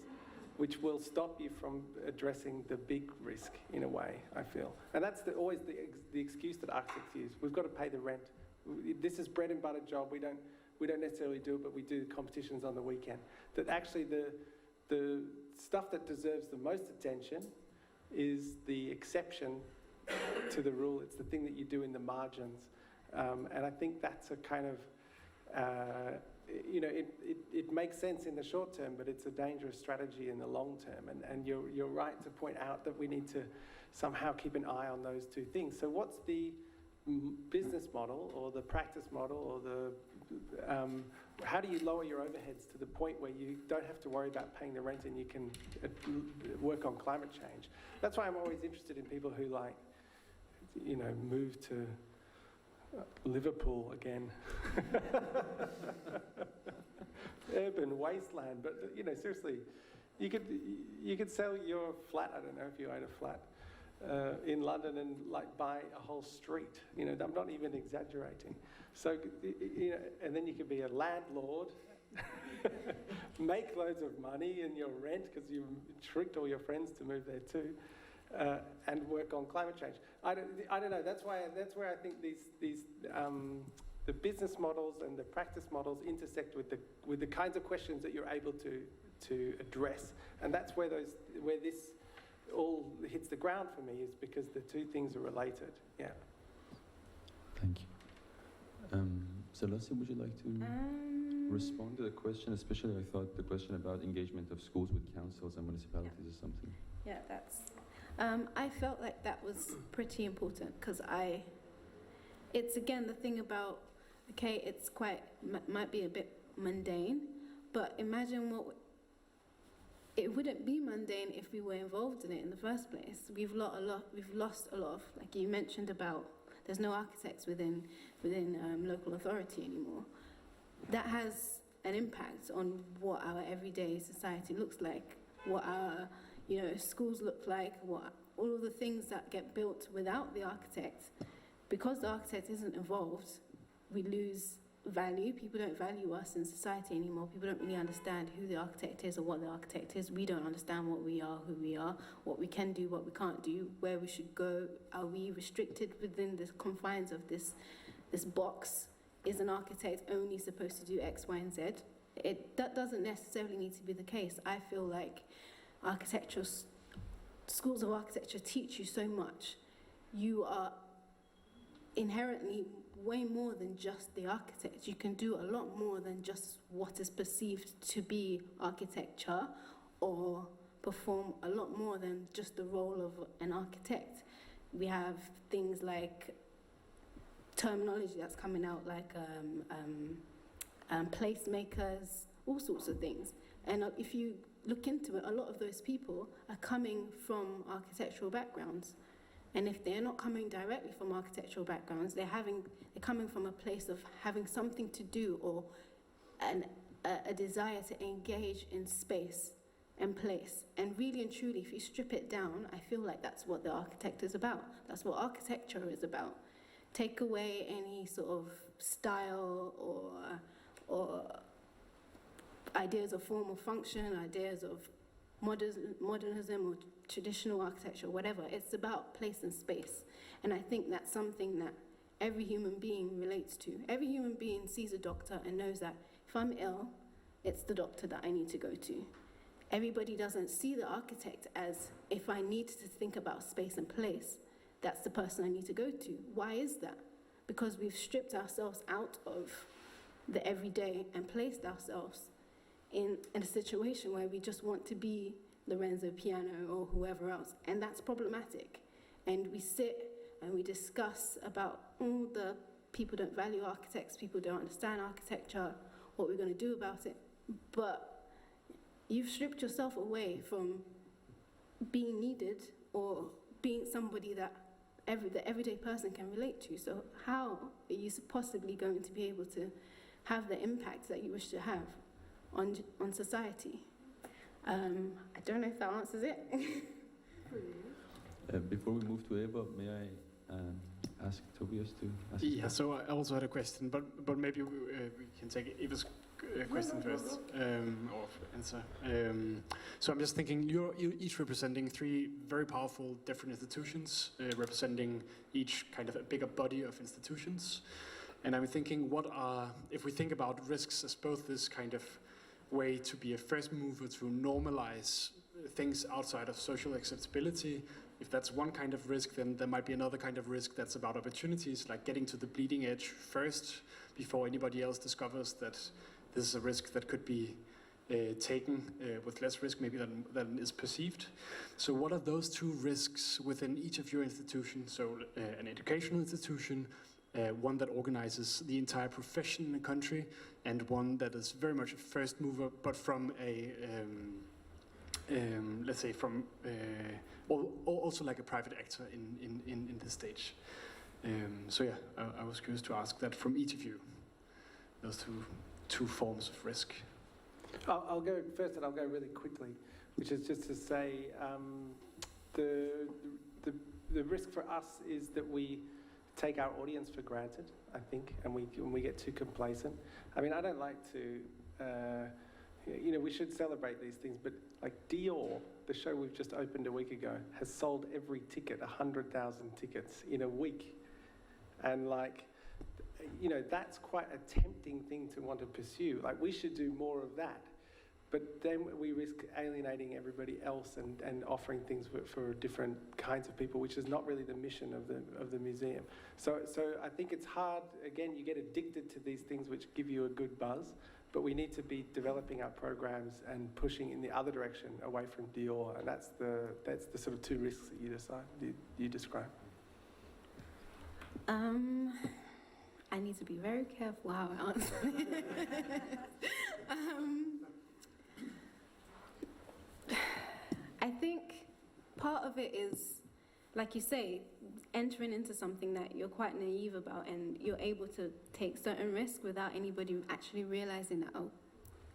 which will stop you from addressing the big risk in a way, I feel. And that's always the excuse that architects use. We've got to pay the rent. This is bread and butter job. We don't necessarily do it, but we do competitions on the weekend. That actually the stuff that deserves the most attention is the exception to the rule. It's the thing that you do in the margins. And I think that's a kind of, it makes sense in the short term, but it's a dangerous strategy in the long term. And you're right to point out that we need to somehow keep an eye on those two things. So what's the business model or the practice model or how do you lower your overheads to the point where you don't have to worry about paying the rent and you can work on climate change? That's why I'm always interested in people who move to Liverpool again. Urban wasteland, but seriously, you could sell your flat. I don't know if you own a flat in London and buy a whole street. I'm not even exaggerating. So and then you could be a landlord, make loads of money in your rent because you tricked all your friends to move there too. And work on climate change. I don't know. That's where I think these the business models and the practice models intersect with the kinds of questions that you're able to address. And that's where this all hits the ground for me, is because the two things are related. Yeah. Thank you. Celestia, would you like to respond to the question? Especially, I thought the question about engagement of schools with councils and municipalities is something. Yeah, that's. I felt like that was pretty important because it's again the thing about, okay, it's might be a bit mundane, but imagine it wouldn't be mundane if we were involved in it in the first place. We've lost a lot of, like you mentioned about, there's no architects within local authority anymore. That has an impact on what our everyday society looks like, what our schools look like, what all of the things that get built without the architect. Because the architect isn't involved, we lose value. People don't value us in society anymore. People don't really understand who the architect is or what the architect is. We don't understand what we are, who we are, what we can do, what we can't do, where we should go. Are we restricted within the confines of this box? Is an architect only supposed to do X, Y, and Z? That doesn't necessarily need to be the case. I feel like schools of architecture teach you so much. You are inherently way more than just the architect. You can do a lot more than just what is perceived to be architecture, or perform a lot more than just the role of an architect. We have things like terminology that's coming out, like placemakers, all sorts of things. And if you look into it, a lot of those people are coming from architectural backgrounds. And if they're not coming directly from architectural backgrounds, they're coming from a place of having something to do, or a desire to engage in space and place. And really and truly, if you strip it down, I feel like that's what the architect is about. That's what architecture is about. Take away any sort of style or ideas of form or function, ideas of modernism or traditional architecture, whatever. It's about place and space. And I think that's something that every human being relates to. Every human being sees a doctor and knows that if I'm ill, it's the doctor that I need to go to. Everybody doesn't see the architect as, if I need to think about space and place, that's the person I need to go to. Why is that? Because we've stripped ourselves out of the everyday and placed ourselves in a situation where we just want to be Lorenzo Piano or whoever else, and that's problematic. And we sit and we discuss about all the people don't value architects, people don't understand architecture, what we're going to do about it, but you've stripped yourself away from being needed or being somebody that the everyday person can relate to. So how are you possibly going to be able to have the impact that you wish to have on society? I don't know if that answers it. Before we move to Eva, may I ask Tobias to ask? Yeah, so I also had a question, but maybe we can take Eva's question first, or answer. So I'm just thinking, you're each representing three very powerful different institutions, representing each kind of a bigger body of institutions. And I'm thinking, if we think about risks as both this kind of way to be a first mover to normalize things outside of social acceptability, if that's one kind of risk, then there might be another kind of risk that's about opportunities, like getting to the bleeding edge first before anybody else discovers that this is a risk that could be taken with less risk maybe than is perceived. So what are those two risks within each of your institutions? So an educational institution, one that organizes the entire profession in the country, and one that is very much a first mover, but from a, let's say, from also like a private actor in this stage. So yeah, I was curious to ask that from each of you, those two forms of risk. I'll go first, and I'll go really quickly, which is just to say the risk for us is that we take our audience for granted, I think, and we get too complacent. I mean, I don't like to, we should celebrate these things, but like Dior, the show we've just opened a week ago, has sold every ticket, 100,000 tickets in a week. And that's quite a tempting thing to want to pursue. Like, we should do more of that. But then we risk alienating everybody else and offering things for different kinds of people, which is not really the mission of the museum. So I think it's hard. Again, you get addicted to these things which give you a good buzz, but we need to be developing our programs and pushing in the other direction, away from Dior, and that's the sort of two risks that you describe. I need to be very careful how I answer. I think part of it is, like you say, entering into something that you're quite naive about, and you're able to take certain risks without anybody actually realizing that, oh,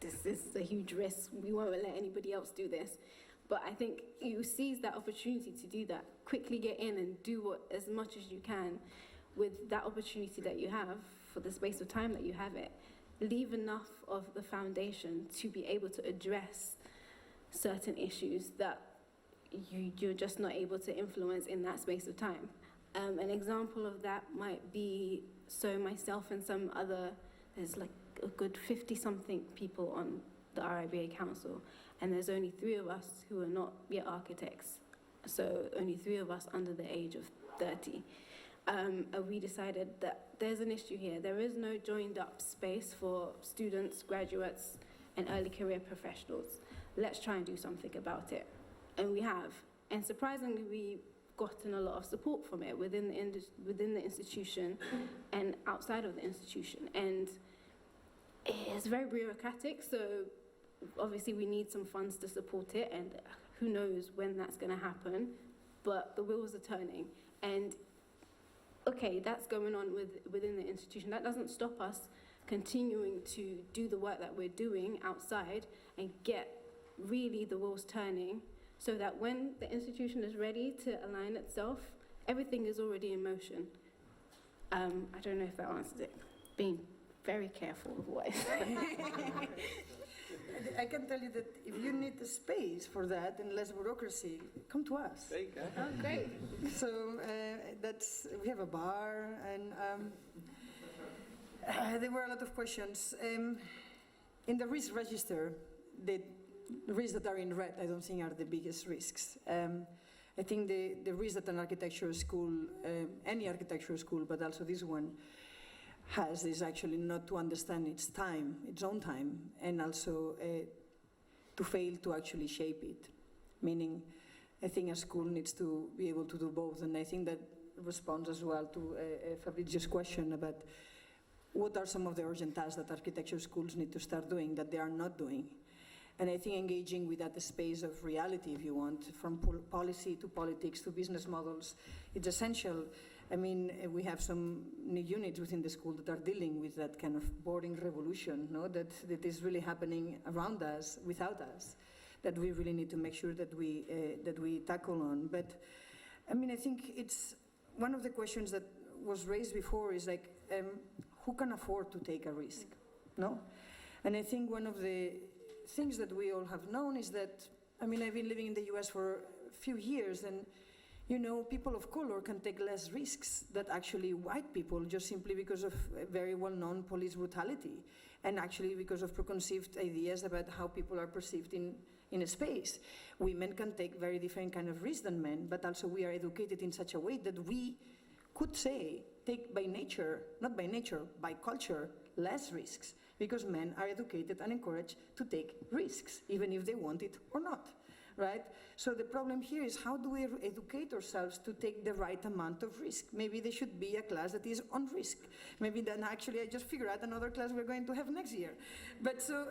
this is a huge risk, we won't let anybody else do this. But I think you seize that opportunity to do that, quickly get in and do as much as you can with that opportunity that you have for the space of time that you have it. Leave enough of the foundation to be able to address certain issues that you're just not able to influence in that space of time. An example of that might be, so myself and some other, there's like a good 50-something people on the RIBA Council, and there's only 3 of us who are not yet architects, so only 3 of us under the age of 30. We decided that there's an issue here. There is no joined up space for students, graduates, and early career professionals. Let's try and do something about it. And we have. And surprisingly, we've gotten a lot of support from it within the institution and outside of the institution. And it's very bureaucratic, so obviously we need some funds to support it, and who knows when that's going to happen, but the wheels are turning. And okay, that's going on within the institution. That doesn't stop us continuing to do the work that we're doing outside and get really the wheels turning, so that when the institution is ready to align itself, everything is already in motion. I don't know if that answers it. Being very careful of what I say. I can tell you that if you need the space for that and less bureaucracy, come to us. There you go. Oh, great. So we have a bar, and there were a lot of questions. In the risk register, the risks that are in red, I don't think are the biggest risks. I think the risk that an architecture school, any architecture school, but also this one, has is actually not to understand its time, its own time, and also to fail to actually shape it. Meaning, I think a school needs to be able to do both, and I think that responds as well to Fabrizio's question about what are some of the urgent tasks that architecture schools need to start doing that they are not doing. And I think engaging with that space of reality, if you want, from policy to politics to business models, it's essential. I mean, we have some new units within the school that are dealing with that kind of boring revolution, no? that is really happening around us, without us, that we really need to make sure that we tackle on. But I mean, I think it's one of the questions that was raised before is like, who can afford to take a risk, no? And I think one of the things that we all have known is that, I mean, I've been living in the US for a few years, and you know, people of color can take less risks than actually white people, just simply because of very well-known police brutality, and actually because of preconceived ideas about how people are perceived in a space. Women can take very different kind of risks than men, but also we are educated in such a way that we could say, take by nature, not by nature, by culture, less risks, because men are educated and encouraged to take risks, even if they want it or not, right? So the problem here is, how do we educate ourselves to take the right amount of risk? Maybe there should be a class that is on risk. Maybe then actually I just figure out another class we're going to have next year. But so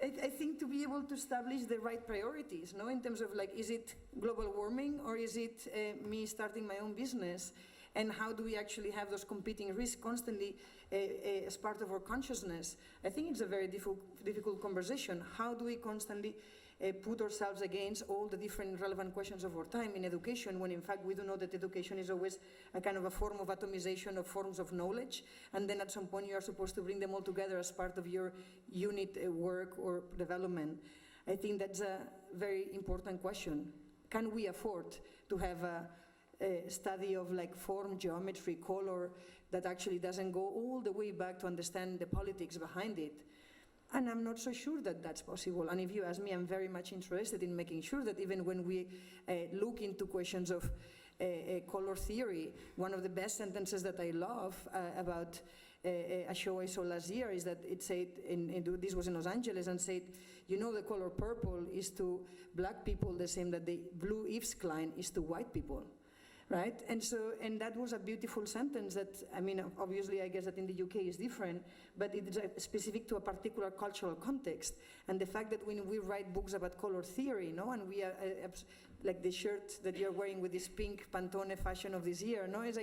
I think to be able to establish the right priorities, no, in terms of like, is it global warming or is it me starting my own business? And how do we actually have those competing risks constantly as part of our consciousness? I think it's a very difficult conversation. How do we constantly put ourselves against all the different relevant questions of our time in education, when in fact we do know that education is always a kind of a form of atomization of forms of knowledge, and then at some point you are supposed to bring them all together as part of your unit work or development. I think that's a very important question. Can we afford to have a study of like form, geometry, color that actually doesn't go all the way back to understand the politics behind it? And I'm not so sure that that's possible. And if you ask me, I'm very much interested in making sure that even when we look into questions of color theory, one of the best sentences that I love about a show I saw last year is that it said, this was in Los Angeles, and said, you know, the color purple is to black people the same that the blue Yves Klein is to white people. Right? And that was a beautiful sentence that, I mean, obviously I guess that in the UK is different, but it is specific to a particular cultural context. And the fact that when we write books about color theory, no, and we are, like the shirt that you're wearing with this pink Pantone fashion of this year, no, it's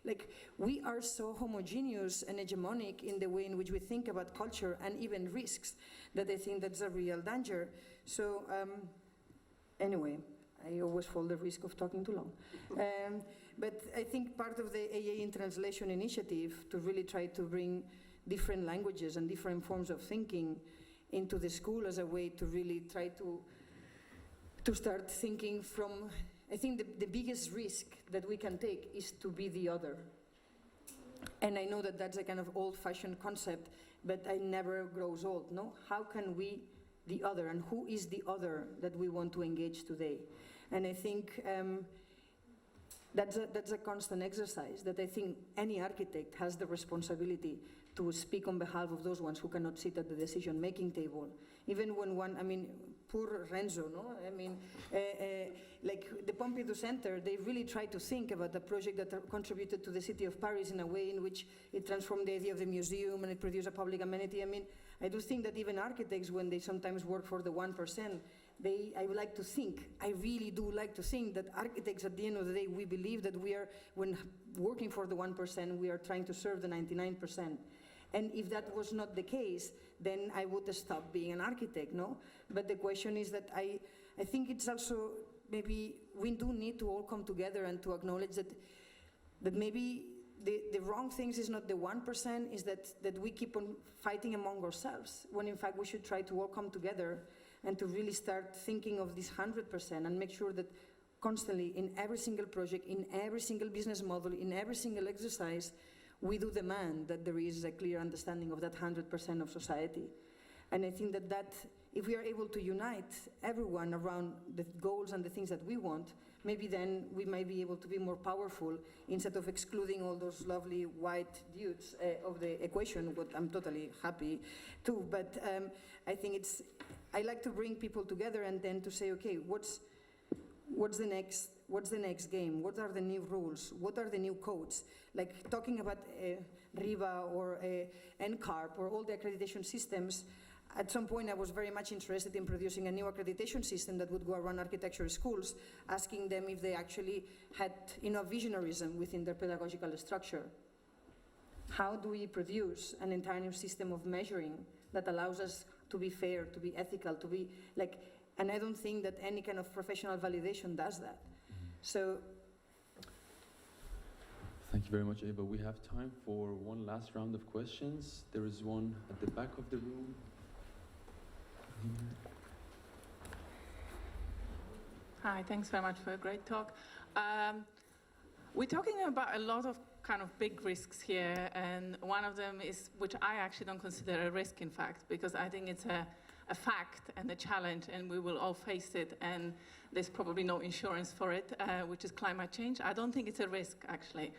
like we are so homogeneous and hegemonic in the way in which we think about culture and even risks, that I think that's a real danger. So anyway, I always fall the risk of talking too long. But I think part of the AA in Translation initiative to really try to bring different languages and different forms of thinking into the school as a way to really try to start thinking from, I think the biggest risk that we can take is to be the other. And I know that that's a kind of old-fashioned concept, but it never grows old, no? How can we the other, and who is the other that we want to engage today? And I think that's a constant exercise that I think any architect has the responsibility to speak on behalf of those ones who cannot sit at the decision-making table. Even when one, I mean, poor Renzo, no? I mean, like the Pompidou Center, they really tried to think about a project that contributed to the city of Paris in a way in which it transformed the idea of the museum and it produced a public amenity. I mean, I do think that even architects, when they sometimes work for the 1%, I would like to think, I really do like to think that architects, at the end of the day, we believe that we are, when working for the 1%, we are trying to serve the 99%. And if that was not the case, then I would stop being an architect, no? But the question is that I think it's also, maybe we do need to all come together and to acknowledge that maybe the wrong things is not the 1%, is that we keep on fighting among ourselves, when in fact we should try to all come together and to really start thinking of this 100% and make sure that constantly in every single project, in every single business model, in every single exercise, we do demand that there is a clear understanding of that 100% of society. And I think that if we are able to unite everyone around the goals and the things that we want, maybe then we might be able to be more powerful instead of excluding all those lovely white dudes of the equation, what I'm totally happy to. But I think I like to bring people together and then to say, okay, what's the next game? What are the new rules? What are the new codes? Like talking about RIVA or NCARP or all the accreditation systems, at some point I was very much interested in producing a new accreditation system that would go around architecture schools, asking them if they actually had enough visionarism within their pedagogical structure. How do we produce an entire new system of measuring that allows us to be fair, to be ethical, to be like, and I don't think that any kind of professional validation does that. So. Thank you very much, Eva. We have time for one last round of questions. There is one at the back of the room. Hi, thanks very much for a great talk. We're talking about a lot of kind of big risks here, and one of them is, which I actually don't consider a risk, in fact, because I think it's a fact and a challenge, and we will all face it, and there's probably no insurance for it, which is climate change. I don't think it's a risk, actually.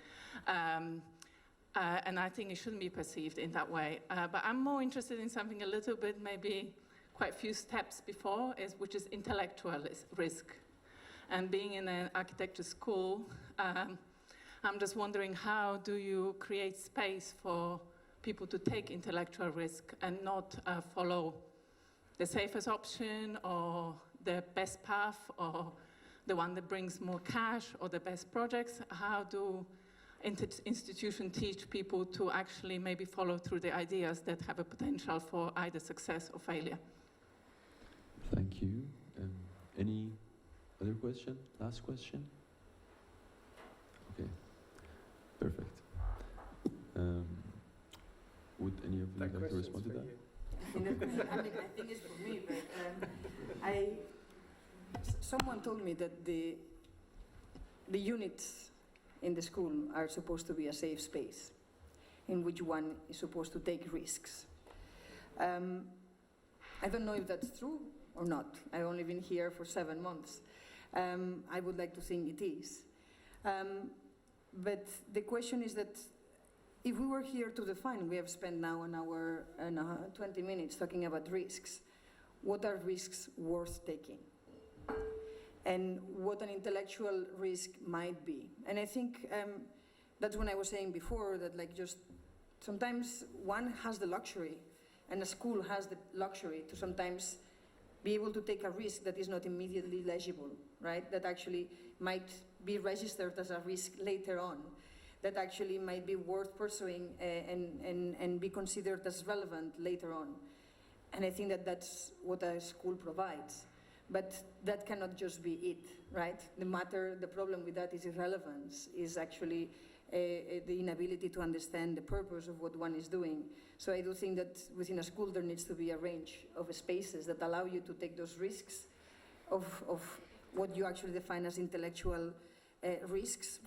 And I think it shouldn't be perceived in that way. But I'm more interested in something a little bit, maybe quite a few steps before, which is intellectual risk. And being in an architecture school, I'm just wondering, how do you create space for people to take intellectual risk and not follow the safest option or the best path or the one that brings more cash or the best projects? How do institutions teach people to actually maybe follow through the ideas that have a potential for either success or failure? Thank you. Any other question? Last question? Okay, perfect. Would any of you like to respond to that? I think it's for me, but someone told me that the units in the school are supposed to be a safe space in which one is supposed to take risks. I don't know if that's true or not. I've only been here for 7 months. I would like to think it is. But the question is that if we were here to define, we have spent now an hour and 20 minutes talking about risks. What are risks worth taking? And what an intellectual risk might be. And I think that's when I was saying before that like just sometimes one has the luxury and a school has the luxury to sometimes be able to take a risk that is not immediately legible, right? That actually might be registered as a risk later on, that actually might be worth pursuing and be considered as relevant later on. And I think that that's what a school provides. But that cannot just be it, right? The problem with that is irrelevance, is actually the inability to understand the purpose of what one is doing. So I do think that within a school there needs to be a range of spaces that allow you to take those risks of what you actually define as intellectual risks.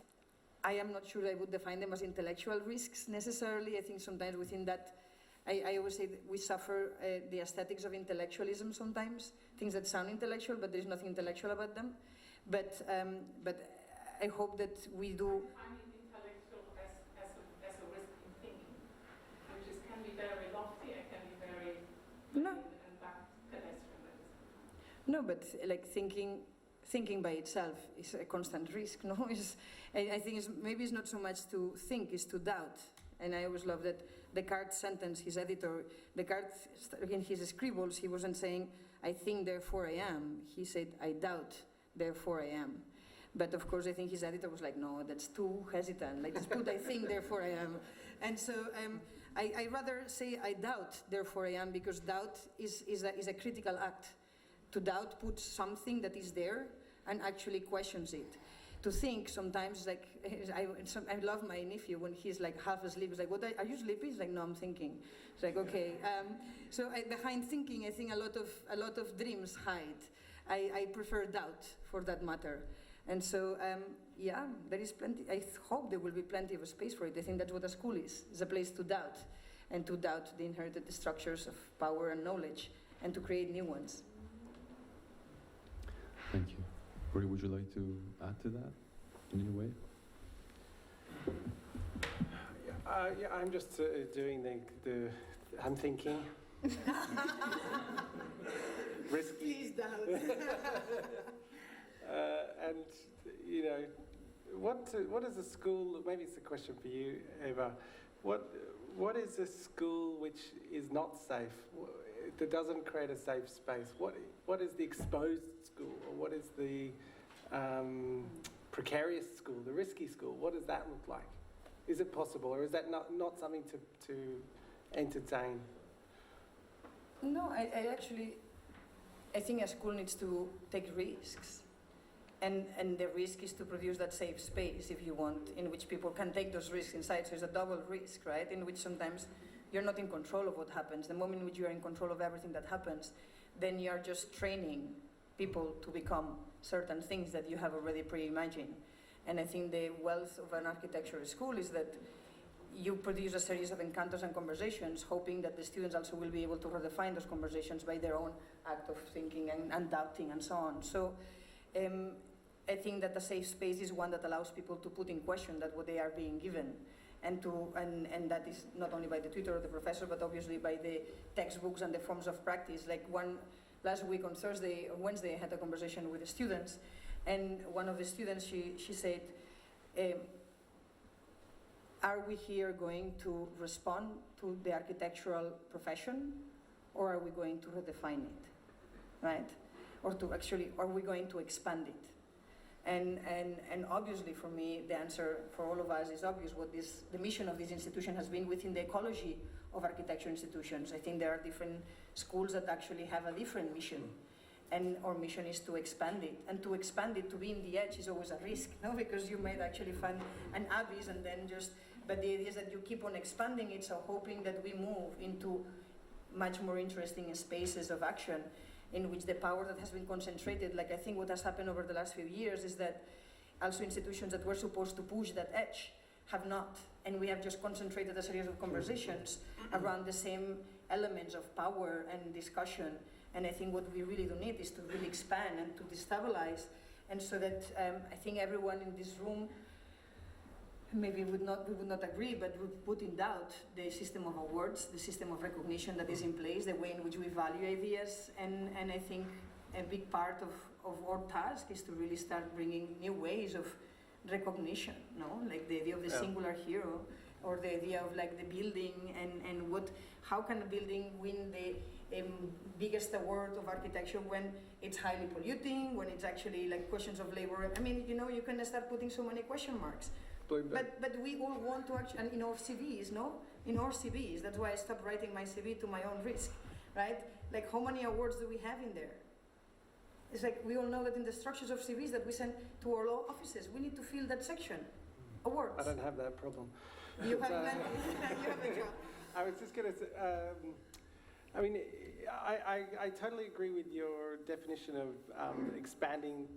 I am not sure I would define them as intellectual risks necessarily. I think sometimes within that, I always say that we suffer the aesthetics of intellectualism sometimes, things that sound intellectual, but there's nothing intellectual about them. But I hope that we do. Defining intellectual as a risk in thinking, which can be very lofty and can be very and back pedestrian. No, but like thinking by itself is a constant risk. No, I think maybe it's not so much to think, it's to doubt. And I always love that Descartes' sentence, his editor, Descartes, in his scribbles, he wasn't saying, I think, therefore I am. He said, I doubt, therefore I am. But of course, I think his editor was like, no, that's too hesitant. Like, just put, I think, therefore I am. And so I rather say, I doubt, therefore I am, because doubt is a critical act. To doubt puts something that is there and actually questions it. to think sometimes, like, I love my nephew when he's like half asleep. He's like, "What are you sleeping?" He's like, "No, I'm thinking." It's like, okay. Behind thinking, I think a lot of dreams hide. I prefer doubt for that matter. And so, yeah, there is plenty. I hope there will be plenty of space for it. I think that's what a school is. It's a place to doubt, and to doubt the inherited structures of power and knowledge, and to create new ones. Thank you. Rory, would you like to add to that in any way? Yeah, I'm just doing the I'm thinking. Risky. Please doubt. And, you know, what is a school, maybe it's a question for you, Eva, what is a school which is not safe, that doesn't create a safe space? What is the exposed school, or what is the precarious school, the risky school? What does that look like? Is it possible, or is that not something to entertain? No, I think a school needs to take risks. And the risk is to produce that safe space, if you want, in which people can take those risks inside. So it's a double risk, right? In which sometimes you're not in control of what happens. The moment in which you are in control of everything that happens, then you are just training people to become certain things that you have already pre-imagined. And I think the wealth of an architecture school is that you produce a series of encounters and conversations, hoping that the students also will be able to redefine those conversations by their own act of thinking and doubting and so on. So I think that a safe space is one that allows people to put in question that what they are being given, and that is not only by the tutor or the professor, but obviously by the textbooks and the forms of practice. Like last week on Wednesday, I had a conversation with the students, and one of the students, she said, are we here going to respond to the architectural profession, or are we going to redefine it, right? Or are we going to expand it? And obviously for me, the answer for all of us is obvious. The mission of this institution has been within the ecology of architecture institutions. I think there are different schools that actually have a different mission. And our mission is to expand it. And to expand it, to be in the edge is always a risk, no? Because you might actually find an abyss and then but the idea is that you keep on expanding it, so hoping that we move into much more interesting spaces of action, in which the power that has been concentrated, like I think what has happened over the last few years is that also institutions that were supposed to push that edge have not, and we have just concentrated a series of conversations around the same elements of power and discussion. And I think what we really do need is to really expand and to destabilize, and so that I think everyone in this room maybe we would not agree, but would put in doubt the system of awards, the system of recognition that is in place, the way in which we value ideas, and I think a big part of our task is to really start bringing new ways of recognition, no? Like the idea of the singular hero, or the idea of like the building, and how can a building win the biggest award of architecture when it's highly polluting, when it's actually like questions of labor. I mean, you can start putting so many question marks. But we all want to actually, and in our CVs, no? In our CVs, that's why I stopped writing my CV to my own risk, right? Like, how many awards do we have in there? It's like, we all know that in the structures of CVs that we send to our law offices, we need to fill that section. Awards. I don't have that problem. You have plenty. You have a job. I was just going to say, I mean, I totally agree with your definition of expanding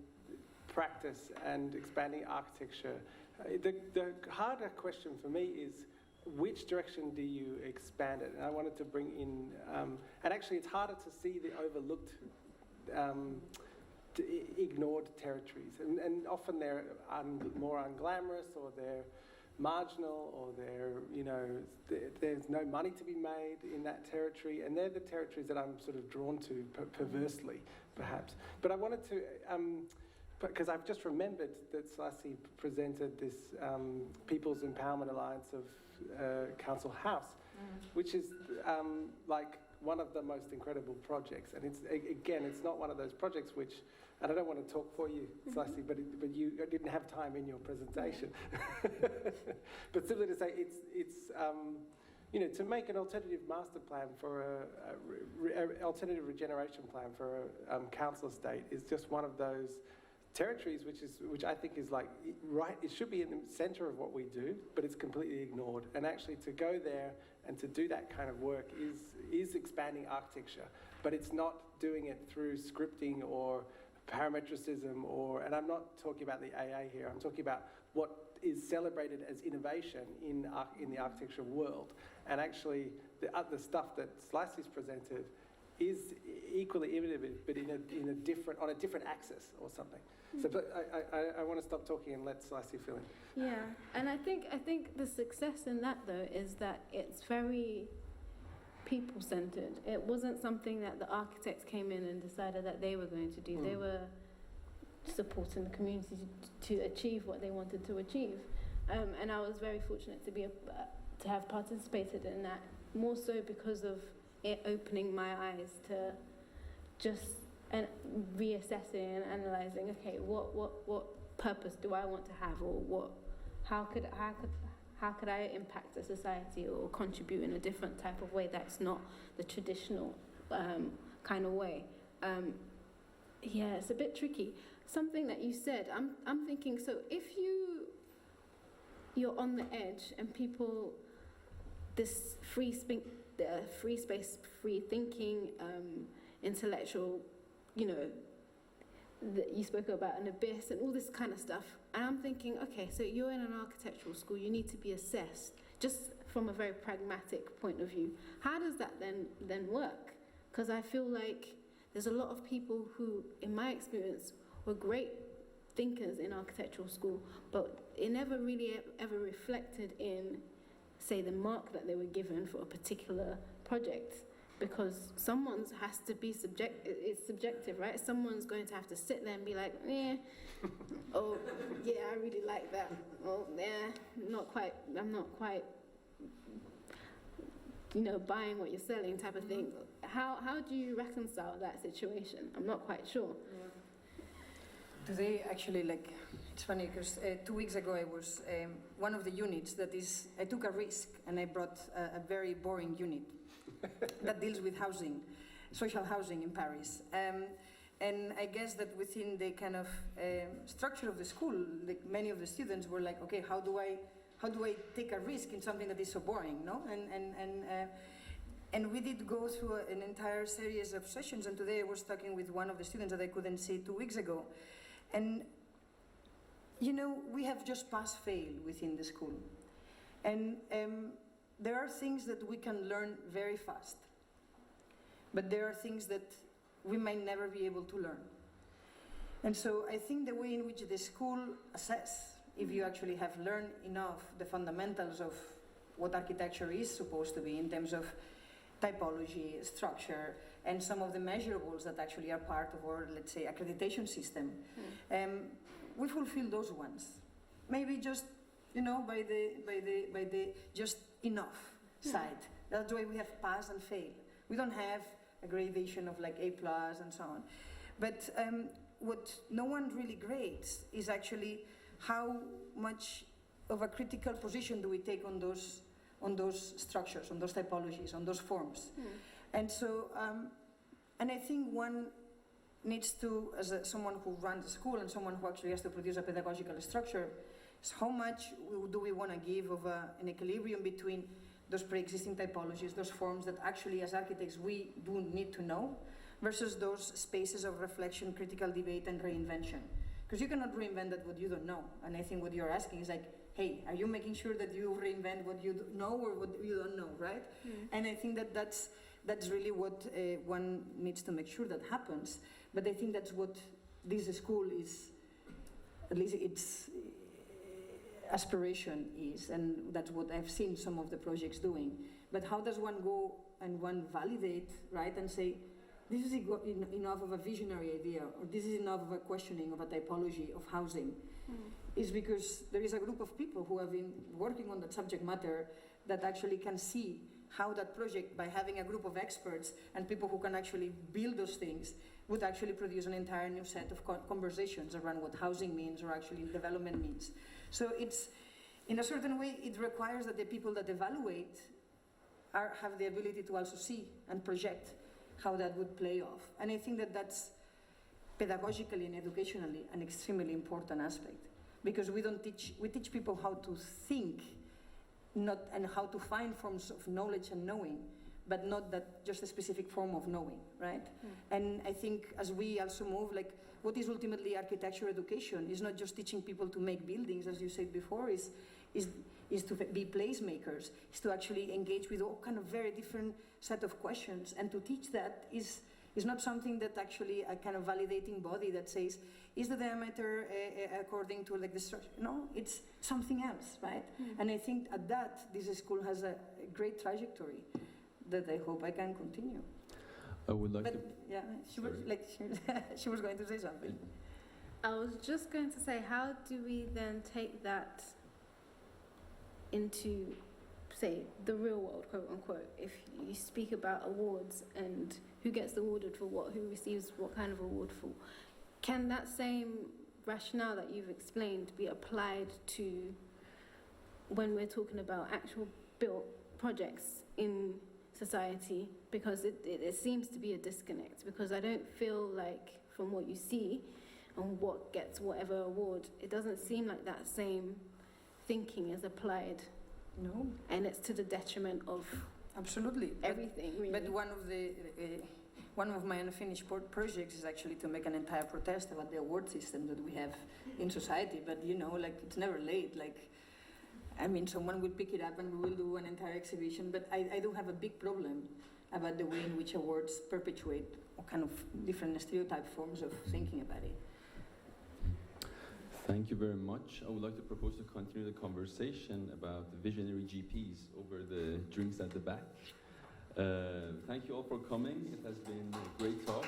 practice and expanding architecture. The harder question for me is, which direction do you expand it? And I wanted to bring in, and actually it's harder to see the overlooked, ignored territories. And often they're more unglamorous, or they're marginal, or there's no money to be made in that territory. And they're the territories that I'm sort of drawn to perversely, perhaps. But I wanted to, because I've just remembered that Selassie presented this People's Empowerment Alliance of Council House, which is like one of the most incredible projects. And it's not one of those projects which, and I don't want to talk for you, Selassie, but you didn't have time in your presentation. But simply to say, it's to make an alternative master plan for alternative regeneration plan for a council estate is just one of those territories, which I think is like right. It should be in the centre of what we do, but it's completely ignored. And actually, to go there and to do that kind of work is expanding architecture, but it's not doing it through scripting or parametricism and I'm not talking about the AA here. I'm talking about what is celebrated as innovation in the architecture world. And actually, the stuff that Slicey's presented is equally innovative, but on a different axis or something. So, but I want to stop talking and let Slicey fill in. Yeah, and I think the success in that though is that it's very people-centered. It wasn't something that the architects came in and decided that they were going to do. They were supporting the community to achieve what they wanted to achieve, and I was very fortunate to have participated in that. More so because of it opening my eyes to just reassessing and analysing. Okay, what purpose do I want to have, or how could I impact the society or contribute in a different type of way that's not the traditional kind of way. Yeah, it's a bit tricky. Something that you said, I'm thinking. So if you're on the edge and people, this free space, free thinking, intellectual, that you spoke about an abyss and all this kind of stuff. And I'm thinking, okay, so you're in an architectural school, you need to be assessed, just from a very pragmatic point of view. How does that then work? Because I feel like there's a lot of people who, in my experience, were great thinkers in architectural school, but it never really ever reflected in, say, the mark that they were given for a particular project. Because someone's has to be it's subjective, right? Someone's going to have to sit there and be like, oh, yeah, I really like that. Oh, yeah, I'm not quite, buying what you're selling type of thing. How do you reconcile that situation? I'm not quite sure. Today, actually, it's funny because 2 weeks ago I was one of the units I took a risk and I brought a very boring unit that deals with housing, social housing in Paris. And I guess that within the kind of structure of the school, many of the students were like, okay, how do I take a risk in something that is so boring, no? And we did go through an entire series of sessions, and today I was talking with one of the students that I couldn't see 2 weeks ago. And, we have just pass-fail within the school. And there are things that we can learn very fast, but there are things that we might never be able to learn. And so I think the way in which the school assess if you actually have learned enough the fundamentals of what architecture is supposed to be in terms of typology, structure, and some of the measurables that actually are part of our, let's say, accreditation system. We fulfill those ones. Maybe just, by the just enough side. That's why we have pass and fail. We don't have a gradation of like A+ and so on. But what no one really grades is actually how much of a critical position do we take on those structures, on those typologies, on those forms. And so, and I think one needs to, as someone who runs a school and someone who actually has to produce a pedagogical structure, is how much do we want to give of an equilibrium between those pre-existing typologies, those forms that actually as architects we do need to know, versus those spaces of reflection, critical debate and reinvention. Because you cannot reinvent that what you don't know. And I think what you're asking is like, hey, are you making sure that you reinvent what you know or what you don't know, right? And I think that that's really what one needs to make sure that happens. But I think that's what this school is, at least its aspiration is, and that's what I've seen some of the projects doing. But how does one go and one validate, right, and say, this is enough of a visionary idea, or this is enough of a questioning of a typology of housing, is because there is a group of people who have been working on that subject matter that actually can see how that project, by having a group of experts and people who can actually build those things, would actually produce an entire new set of conversations around what housing means or actually development means. So it's, in a certain way, it requires that the people that evaluate have the ability to also see and project how that would play off. And I think that that's pedagogically and educationally an extremely important aspect, because we teach people how to think, and how to find forms of knowledge and knowing, but not that just a specific form of knowing, right? And I think as we also move, like, what is ultimately architecture education is not just teaching people to make buildings, as you said before, is to be placemakers, is to actually engage with all kind of very different set of questions, and to teach that is not something that actually a kind of validating body that says, is the diameter according to like the structure? No, it's something else, right? And I think at that, this school has a great trajectory that I hope I can continue. I would like But to... yeah, she was, like, she was going to say something. I was just going to say, how do we then take that into, say, the real world, quote unquote? If you speak about awards and who gets awarded for what, who receives what kind of award for, can that same rationale that you've explained be applied to when we're talking about actual built projects in society? Because it seems to be a disconnect, because I don't feel like, from what you see and what gets whatever award, it doesn't seem like that same thinking is applied. No, And it's to the detriment of absolutely. everything, really. But one of my unfinished projects is actually to make an entire protest about the award system that we have in society. But you know, like, it's never late. Like, I mean, someone will pick it up and we will do an entire exhibition. But I do have a big problem about the way in which awards perpetuate all kind of different stereotype forms of thinking about it. Thank you very much. I would like to propose to continue the conversation about the visionary GPs over the drinks at the back. Thank you all for coming. It has been a great talk.